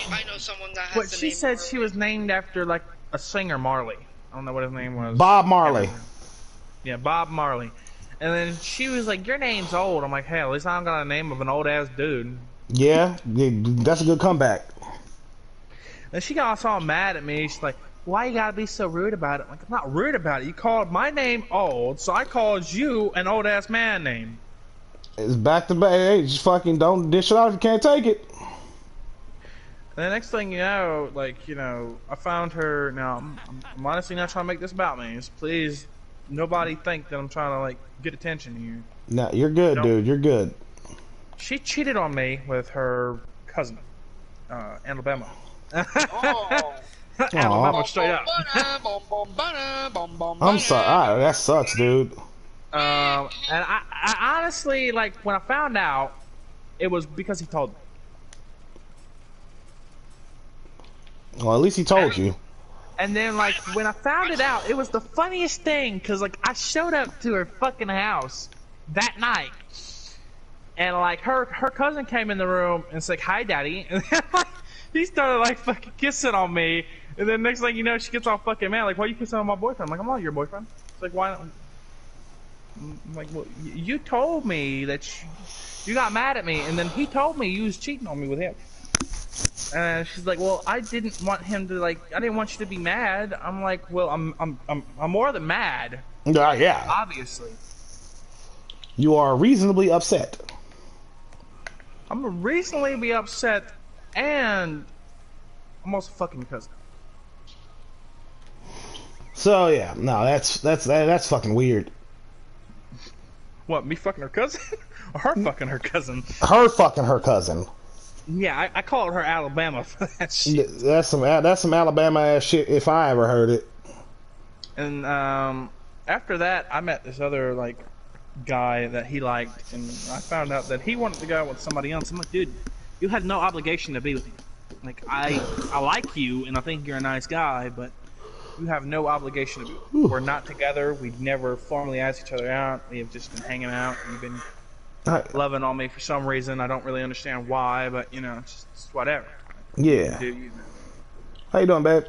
I know someone that has. but she said Marley. She was named after like a singer Marley. I don't know what his name was. Bob Marley. Yeah, Bob Marley. And then she was like, "Your name's old." I'm like, "Hey, at least I don't got a name of an old ass dude." Yeah, that's a good comeback. And she got all mad at me. She's like, "Why you gotta be so rude about it?" I'm like, I'm not rude about it. You called my name old, so I called you an old ass man name. It's back to back. Hey, just fucking don't dish it out if you can't take it. And the next thing you know, like, you know, I found her. Now, I'm honestly not trying to make this about me. Just please, nobody think that I'm trying to, like, get attention here. No, you're good, dude. You're good. She cheated on me with her cousin, Alabama. Oh. Alabama, straight up. I'm sorry. That sucks, dude. And I honestly, like, when I found out, it was because he told me. Well, at least he told you. And then, like, when I found it out, it was the funniest thing, because, like, I showed up to her fucking house that night. And, like, her cousin came in the room and said, "Hi, Daddy." And then, like, he started, like, fucking kissing on me. And then next thing you know, she gets all fucking mad. Like, "Why are you kissing on my boyfriend?" I'm like, "I'm not your boyfriend." It's like, "Why not?" I'm like, "Well, you told me that you got mad at me. And then he told me you was cheating on me with him." And she's like, "Well, I didn't want him to, like, I didn't want you to be mad." I'm like, "Well, I'm more than mad." Yeah. Obviously. You are reasonably upset. I'm reasonably upset, and I'm also fucking your cousin. So yeah, no, that's fucking weird. What, me fucking her cousin? Or her fucking her cousin? Her fucking her cousin. Yeah, I called her Alabama for that shit. That's some Alabama ass shit if I ever heard it. And after that, I met this other, like, guy that he liked, and I found out that he wanted to go out with somebody else. I'm like, "Dude, you had no obligation to be with me. Like, I like you, and I think you're a nice guy, but you have no obligation to be with me. We're not together. We've never formally asked each other out. We have just been hanging out. You've been loving on me for some reason. I don't really understand why, but, you know, it's whatever." Yeah. Dude, you know. How you doing, babe?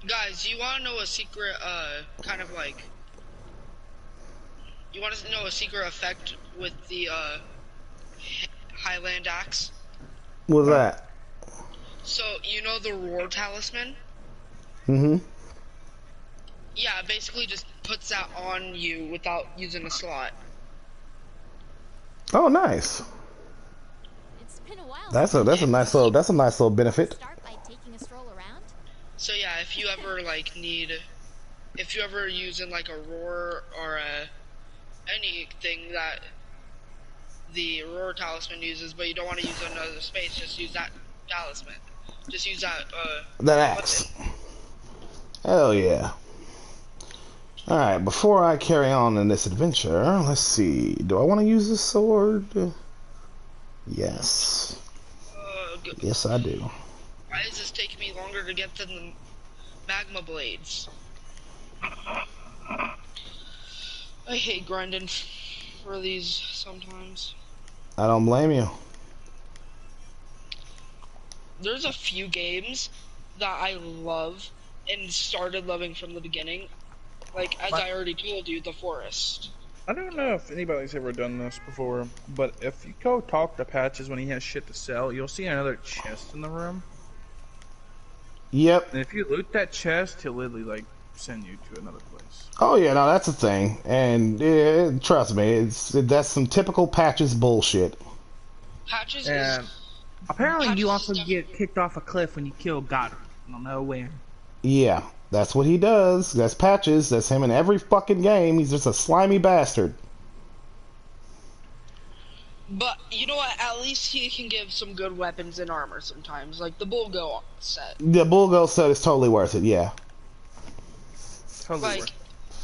Guys, you want to know a secret, kind of like... You want to know a secret effect with the, Highland Axe? What's that? So, you know the Roar Talisman? Mm-hmm. Yeah, it basically just puts that on you without using a slot. Oh, nice. It's been a while. That's a nice little benefit. Start by taking a stroll around. So yeah, if you ever if you ever using like a roar or anything that the Roar Talisman uses, but you don't want to use another space, just use that talisman. Just use that that axe. Hell yeah. Alright, before I carry on in this adventure, let's see. Do I want to use this sword? Yes. Yes, I do. Why is this taking me longer to get to the magma blades? I hate grinding for these sometimes. I don't blame you. There's a few games that I love and started loving from the beginning. Like, as I already told you, The Forest. I don't know if anybody's ever done this before, but if you go talk to Patches when he has shit to sell, you'll see another chest in the room. Yep. And if you loot that chest, he'll literally like send you to another place. Oh yeah, no, that's a thing, and trust me, that's some typical Patches bullshit. Patches And is. apparently, Patches you is also definitely- get kicked off a cliff when you kill Goddard. I don't know when. Yeah, that's what he does. That's Patches. That's him in every fucking game. He's just a slimy bastard. But you know what? At least he can give some good weapons and armor sometimes, like the Bulgo set. The Bulgo set is totally worth it. Yeah. Totally Like, worth.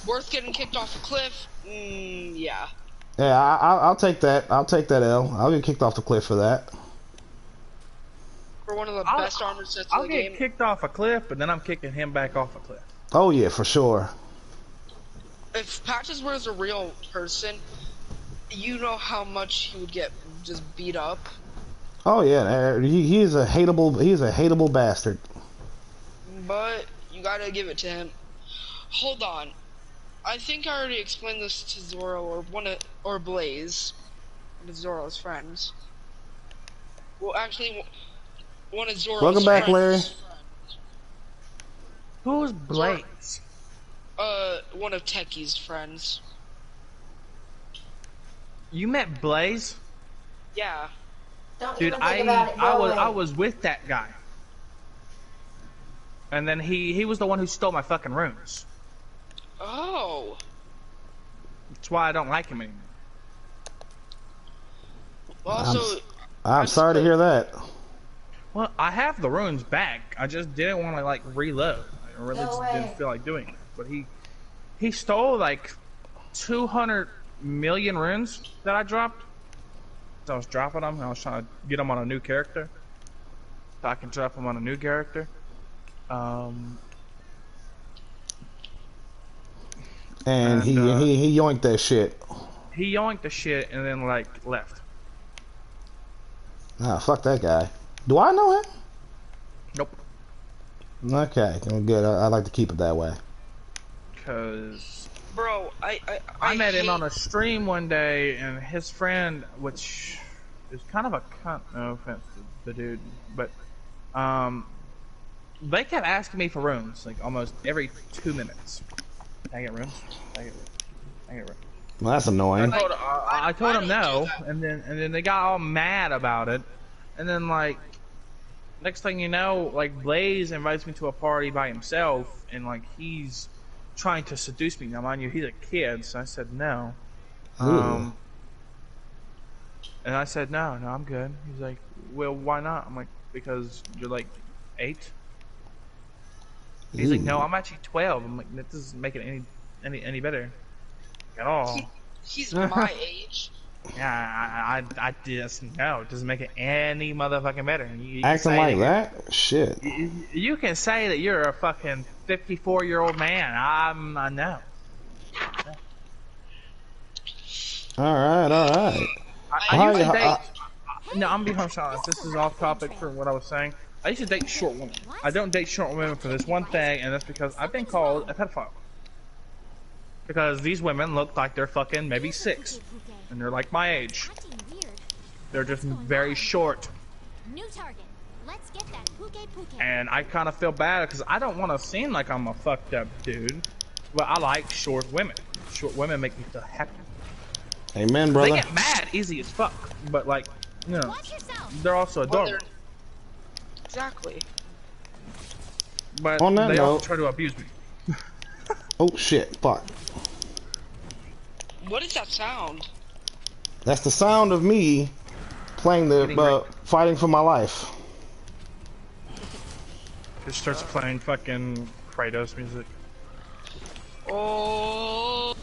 worth getting kicked off a cliff? Yeah. Yeah, I'll take that. I'll take that L. I'll get kicked off the cliff for that. For one of the best armor sets in I'll the get game. kicked off a cliff, but then I'm kicking him back off a cliff. Oh yeah, for sure. If Patches was a real person, you know how much he would get just beat up. Oh yeah, he's a hateable bastard. But you gotta give it to him. Hold on. I think I already explained this to Zoro or Blaze, one of Zoro's friends. Well, actually, one of Zoro's Welcome back, friends. Larry. Who's Blaze? One of Techie's friends. You met Blaze? Yeah. Don't Dude, even think about it. Go away. I was with that guy. And then he was the one who stole my fucking runes. Oh. That's why I don't like him anymore. Also, I'm sorry to hear that. Well, I have the runes back. I just didn't want to like reload. I really Go just away. didn't feel like doing it. But he stole like 200 million runes that I dropped. So I was dropping them. And I was trying to get them on a new character, so I can drop them on a new character. And he yoinked that shit. He yoinked the shit and then like left. Ah, fuck that guy. Do I know him? Nope. Okay, well, good. I like to keep it that way. Cause bro, I met him hate- on a stream one day, and his friend, which is kind of a cunt, no offense to the dude, but they kept asking me for runes like almost every 2 minutes. Can I get runes? Can I get runes? Can I get runes? Well, that's annoying. I told him don't no, do that. and then they got all mad about it, and then like next thing you know, like Blaze invites me to a party by himself, and like he's trying to seduce me. Now, mind you, he's a kid, so I said no. Ooh. And I said no, I'm good. He's like, well, why not? I'm like, because you're like 8. He's like, no, I'm actually 12. I'm like, that doesn't make it any better at all. He's my age. Yeah, I just no, it doesn't make it any motherfucking better. You can Acting say like that? Shit. You can say that you're a fucking 54-year-old man. I know. Alright. I used to date. No, I'm being honest. This is off topic for what I was saying. I used to date short women. I don't date short women for this one thing, and that's because I've been called a pedophile. Because these women look like they're fucking maybe 6, and they're like my age. Acting weird. They're just very short, New target. Let's get that puke. and I kind of feel bad because I don't want to seem like I'm a fucked up dude, but I like short women. Short women make me feel happy. Amen, They brother. get mad easy as fuck, but like, you know, Watch yourself. they're also Well, adorable. they're- Exactly. But On that they note- also try to abuse me. Oh shit, fuck. What is that sound? That's the sound of me playing Getting the fighting for my life. Just starts playing fucking Kratos music. Oh.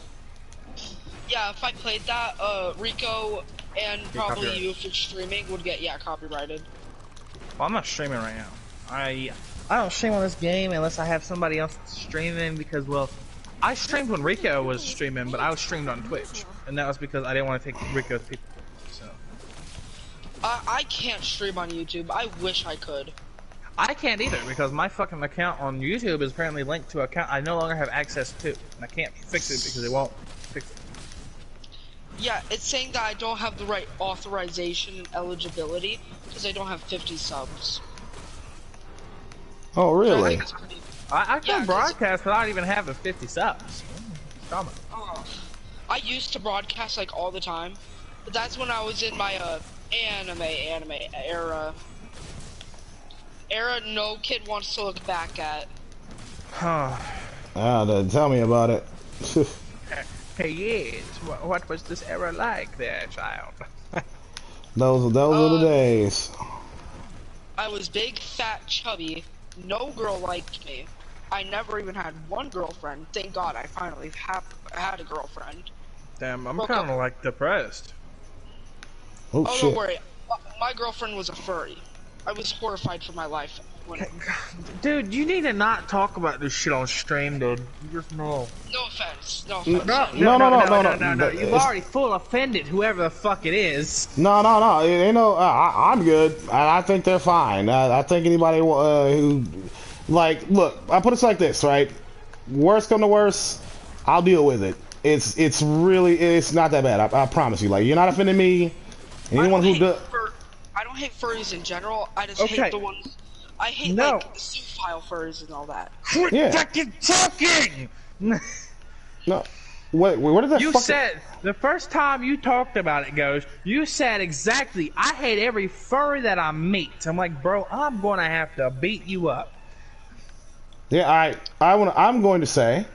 Yeah, if I played that, Rico and probably copyright. you if you're streaming would get copyrighted. Well, I'm not streaming right now. I don't stream on this game unless I have somebody else streaming because, well, I streamed when Rico was streaming, but I was streamed on Twitch, and that was because I didn't want to take Rico's people. So I can't stream on YouTube. I wish I could. I can't either because my fucking account on YouTube is apparently linked to an account I no longer have access to, and I can't fix it because it won't fix it. Yeah, it's saying that I don't have the right authorization and eligibility because I don't have 50 subs. Oh, So I really? think it's pretty. I Yeah, can broadcast without even having 50 subs. Oh, I used to broadcast like all the time, but that's when I was in my anime era. Era no kid wants to look back at. Tell me about it. Hey, yes. What was this era like there, child? those are the days. I was big, fat, chubby. No girl liked me. I never even had one girlfriend. Thank God I finally had a girlfriend. Damn, I'm kind of like depressed. Oh, Oh, shit. don't worry. My girlfriend was a furry. I was horrified for my life. Dude, you need to not talk about this shit on stream, dude. You just know. No offense. No offense. No. You've already full offended whoever the fuck it is. No. It ain't no. I'm good. I think they're fine. I think anybody who, like, look, I put it like this, right? Worst come to worst, I'll deal with it. It's not that bad. I promise you. Like, you're not offending me. Anyone who does. I don't hate furries in general. I just hate the ones. I hate like the zoophile furries and all that. Quit fucking talking! No. What did that You said, the first time you talked about it, Ghost, you said exactly, I hate every furry that I meet. I'm like, bro, I'm gonna have to beat you up. Yeah, I'm going to say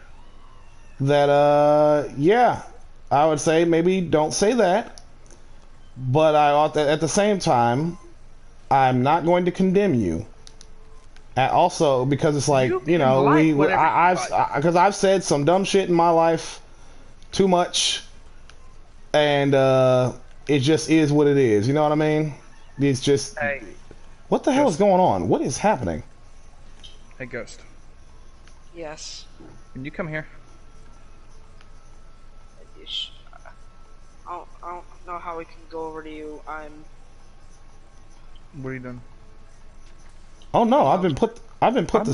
that, yeah, I would say maybe don't say that. But at the same time, I'm not going to condemn you. And also, because it's like, because I've said some dumb shit in my life too much, and it just is what it is. You know what I mean? It's just, hey, what the hell is going on? What is happening? Hey, Ghost. Yes. Can you come here? I don't know how we can go over to you. What are you doing? Oh no, I've been put to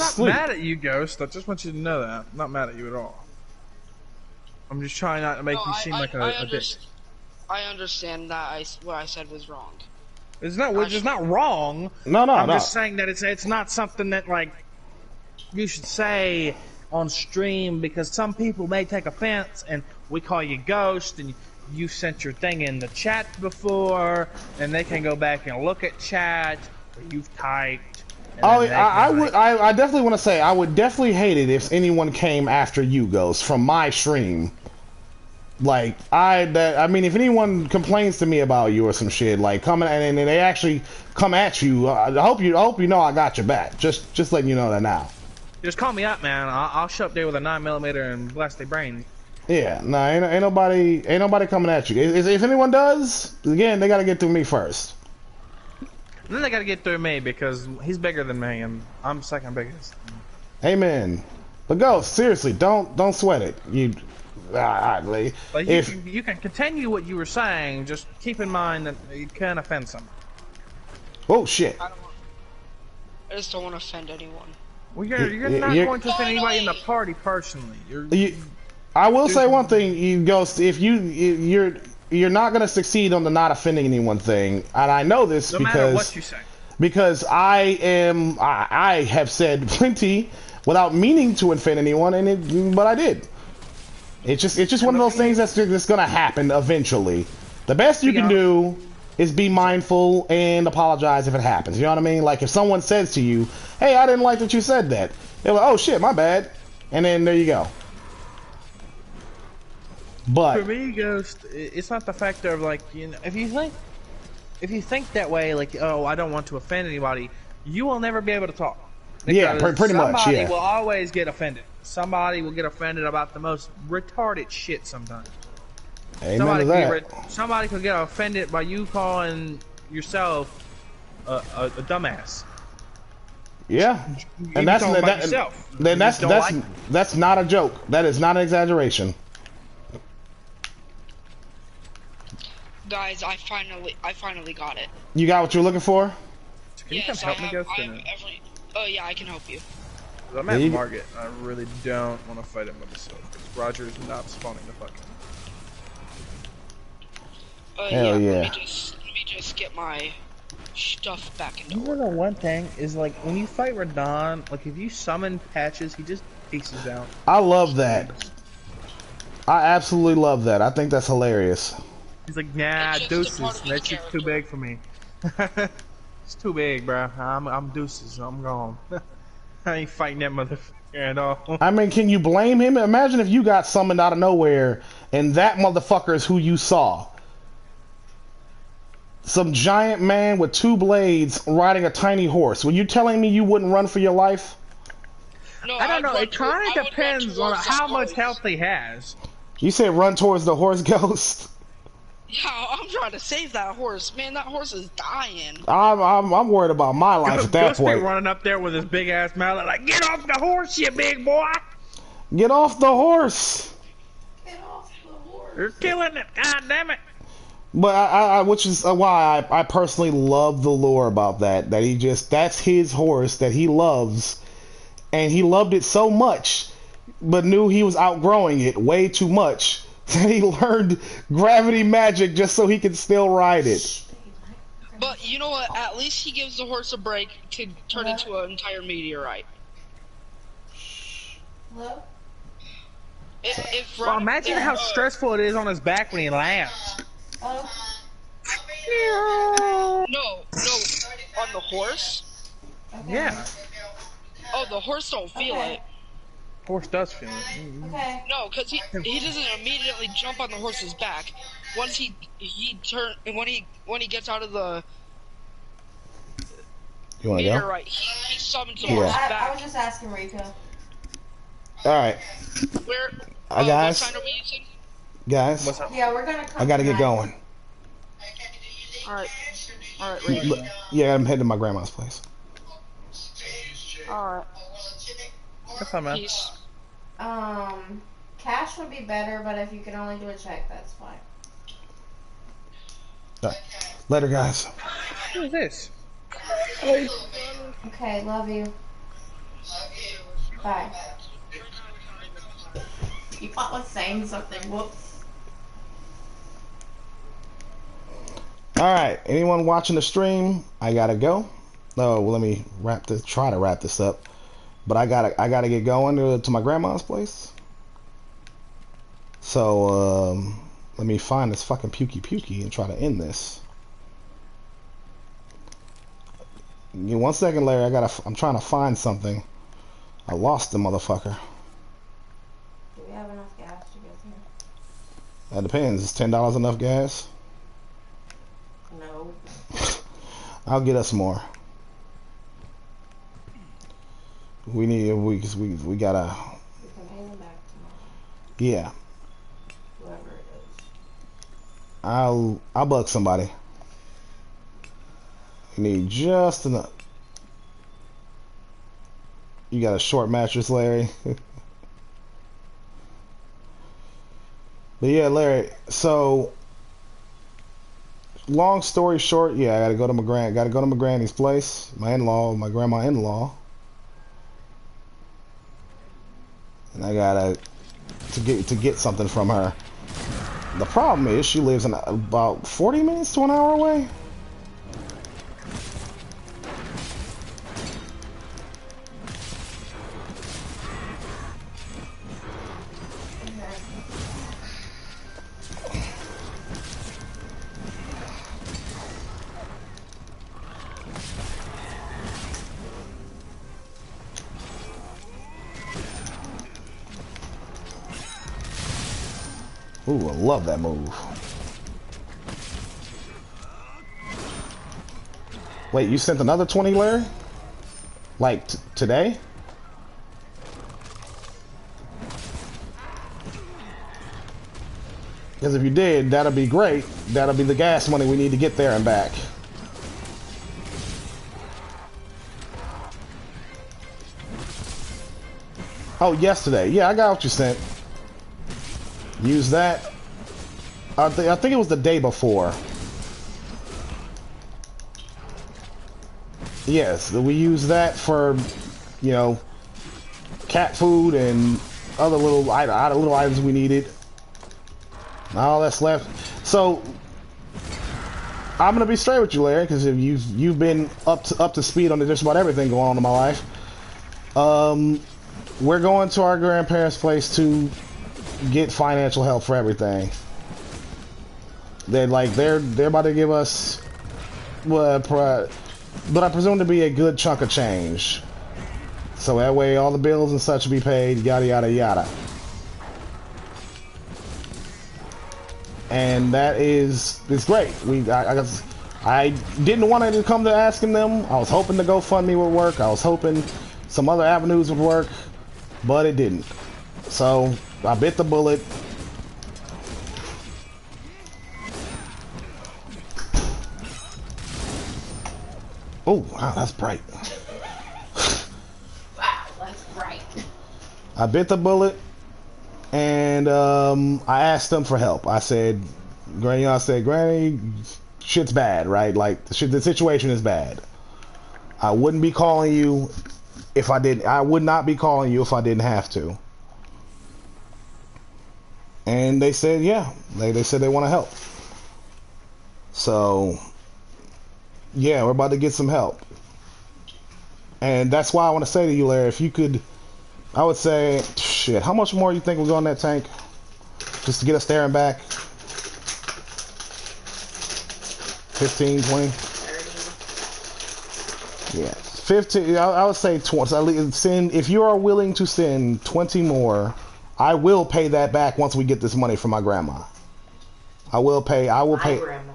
sleep. I'm not mad at you, Ghost. I just want you to know that. I'm not mad at you at all. I'm just trying not to make you seem like a dick. I understand that what I said was wrong. It's not wrong. No. I'm just saying that it's not something that like you should say on stream because some people may take offense and we call you Ghost and you sent your thing in the chat before and they can go back and look at chat or you've typed. Oh, I definitely want to say I would definitely hate it if anyone came after you, Ghost, from my stream. Like I mean, if anyone complains to me about you or some shit, like coming and they actually come at you, I hope you know I got your back. Just letting you know that now. Just call me up, man. I'll show up there with a 9mm and blast their brains. Yeah, no, ain't nobody coming at you. If anyone does, again, they gotta get through me first. And then they gotta get through me because he's bigger than me and I'm second biggest. Amen. But Ghost, seriously, don't sweat it. You can continue what you were saying. Just keep in mind that you can offend someone. Oh shit! I just don't want to offend anyone. Well, you're not going to offend anybody in the party personally. I will say one thing, you Ghost. If you're not gonna succeed on the not offending anyone thing, and I know this no matter what you say. Because I have said plenty without meaning to offend anyone, but I did. It's just one of those things that's gonna happen eventually. The best you can do is be mindful and apologize if it happens. You know what I mean? Like if someone says to you, "Hey, I didn't like that you said that," they're like, "Oh shit, my bad," and then there you go. But for me, Ghost, it's not the factor of like if you think that way, like oh I don't want to offend anybody, you will never be able to talk. Yeah, pretty much. Yeah. Somebody will always get offended. Somebody will get offended about the most retarded shit sometimes. Amen to that. Somebody could get offended by you calling yourself a dumbass. Yeah, and that's not a joke. That is not an exaggeration. Guys, I finally got it. You got what you're looking for? Can you come help me, Ghost? Oh yeah, I can help you. I'm at Market. I really don't want to fight him by myself because Roger is not spawning the fucking. Hell Yeah. yeah. Let me just get my stuff back in You order. know, one thing is like when you fight Radon, like if you summon Patches, he just pieces out. I love Just that. leaves. I absolutely love that. I think that's hilarious. He's like, nah, It's just a part deuces. of his That shit's too character. big for me. It's too big, bro. I'm deuces. I'm gone. I ain't fighting that motherfucker at all. I mean, can you blame him? Imagine if you got summoned out of nowhere and that motherfucker is who you saw. Some giant man with two blades riding a tiny horse. Were you telling me you wouldn't run for your life? No, I don't know. run It kind of I would run depends on towards the how much horse. health he has. You said run towards the horse ghost. Yeah, I'm trying to save that horse. Man, that horse is dying. I'm worried about my life at that Ghost be point. running up there with his big ass mallet, like, get off the horse, you big boy! Get off the horse. Get off the horse. You're killing it, god damn it! But which is why I personally love the lore about that. That that's his horse that he loves, and he loved it so much, but knew he was outgrowing it way too much. That he learned gravity magic just so he could still ride it. But you know what? At least he gives the horse a break to turn into an entire meteorite. Hello? Well, imagine how stressful it is on his back when he laughs. Oh, No, on the horse. okay. Yeah. Oh, the horse don't feel Okay. it. Horse does feel it. Okay. No, because he doesn't immediately jump on the horse's back. Once he when he gets out of the You wanna go? meteorite, he summons the Yeah, horse I back. was just asking Rico. All right, Where? guys. What sign are we using? guys. What's up? Yeah, we're gonna come. I gotta get tonight. going. Alright, Rico. Yeah, I'm heading to my grandma's place. Alright, That's fine, man. peace. Cash would be better, but if you can only do a check, that's fine. All right. Later, guys. Who is this? Okay, love you. Bye. You thought was saying something. Whoops. All right. Anyone watching the stream? I gotta go. No, let me try to wrap this up. But I gotta get going to my grandma's place. So let me find this fucking pukey and try to end this. Give me 1 second, Larry. I'm trying to find something. I lost the motherfucker. Do we have enough gas to get here? That depends. Is $10 enough gas? No. I'll get us more. We gotta. We can pay them back tomorrow. Yeah. Whoever it is. I'll bug somebody. You need just enough. You got a short mattress, Larry. But yeah, Larry. So, long story short, yeah, I gotta go to my granny's place, my grandma-in-law, and I gotta to get something from her. The problem is she lives about 40 minutes to an hour away. Ooh, I love that move. Wait, you sent another 20, Larry? Like, today? Because if you did, that'll be great. That'll be the gas money we need to get there and back. Oh, yesterday. Yeah, I got what you sent. Use that. I think it was the day before. Yes, we use that for, you know, cat food and other little items we needed. All that's left. So, I'm gonna be straight with you, Larry, because you've been up to speed on just about everything going on in my life. We're going to our grandparents' place to get financial help for everything. They're about to give us but I presume to be a good chunk of change. So that way all the bills and such will be paid, yada yada yada. And that is it's great. I didn't want to come to asking them. I was hoping the GoFundMe would work. I was hoping some other avenues would work, but it didn't. So I bit the bullet. Oh wow, that's bright. Wow, that's bright. I bit the bullet, and I asked them for help. I said, Granny, shit's bad, right? Like the situation is bad. I wouldn't be calling you if I didn't. I would not be calling you if I didn't have to. And they said, yeah, they said they want to help. So, yeah, we're about to get some help. And that's why I want to say to you, Larry, if you could, I would say, shit, how much more you think was on that tank? Just to get us there and back? 15, 20? 30. Yeah. 15, I would say 20. Send, if you are willing to send 20 more, I will pay that back once we get this money from my grandma. I will pay. Grandma.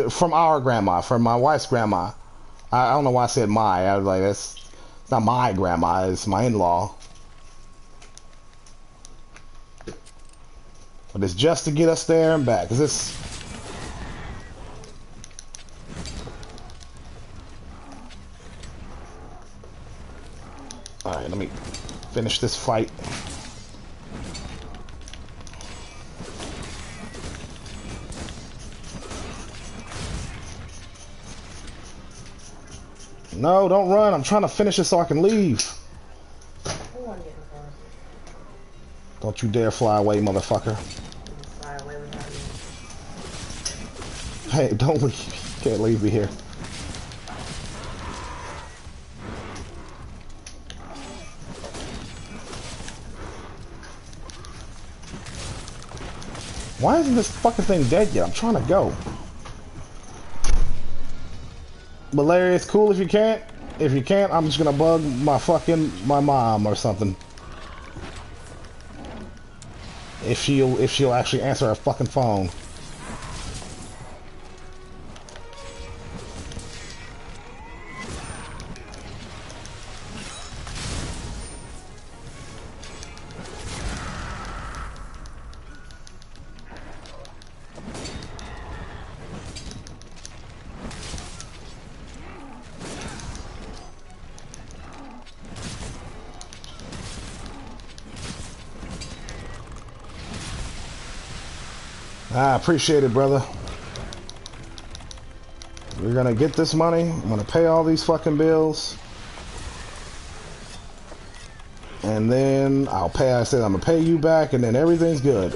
From our grandma, from my wife's grandma. I don't know why I said my. I was like, it's not my grandma. It's my in-law. But it's just to get us there and back. 'Cause this. All right, let me finish this fight. No, don't run. I'm trying to finish it so I can leave. Don't you dare fly away, motherfucker. Fly away without you. Hey, don't leave. You can't leave me here. Why isn't this fucking thing dead yet? I'm trying to go. But Larry, it's cool if you can't. If you can't, I'm just gonna bug my mom or something. If she'll actually answer her fucking phone. I appreciate it, brother. We're gonna get this money. I'm gonna pay all these fucking bills. And then I'll pay, I said I'm gonna pay you back, and then everything's good.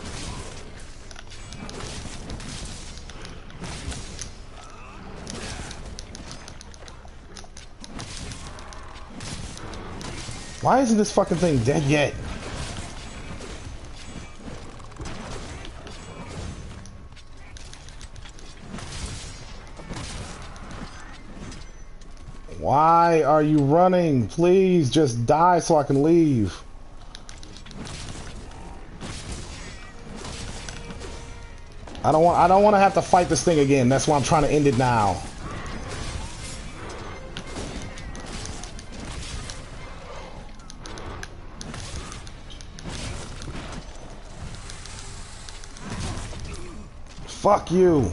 Why isn't this fucking thing dead yet? Why are you running? Please just die so I can leave. I don't want to have to fight this thing again. That's why I'm trying to end it now. Fuck you.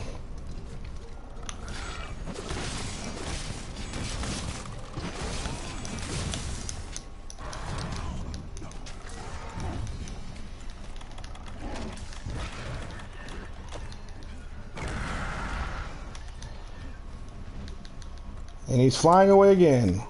And he's flying away again.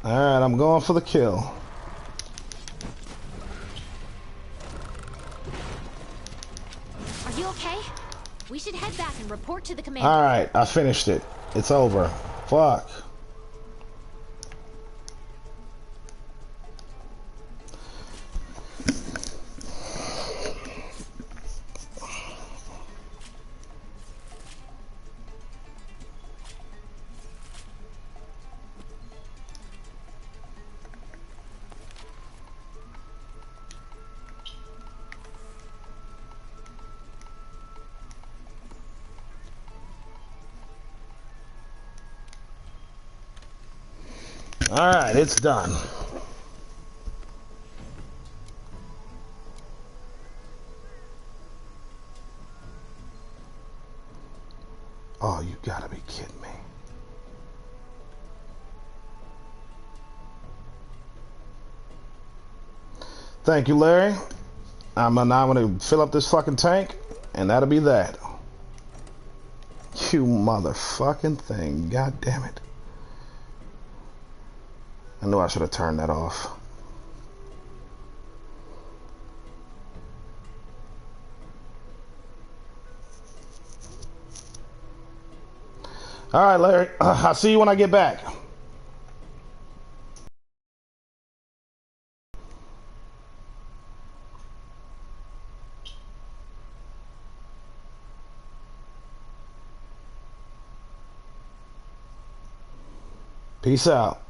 Alright, I'm going for the kill. Are you okay? We should head back and report to the commander. Alright, I finished it. It's over. Fuck. Alright, it's done. Oh, you gotta be kidding me. Thank you, Larry. I'm now gonna fill up this fucking tank, and that'll be that. You motherfucking thing. God damn it. I knew I should have turned that off. All right, Larry. I'll see you when I get back. Peace out.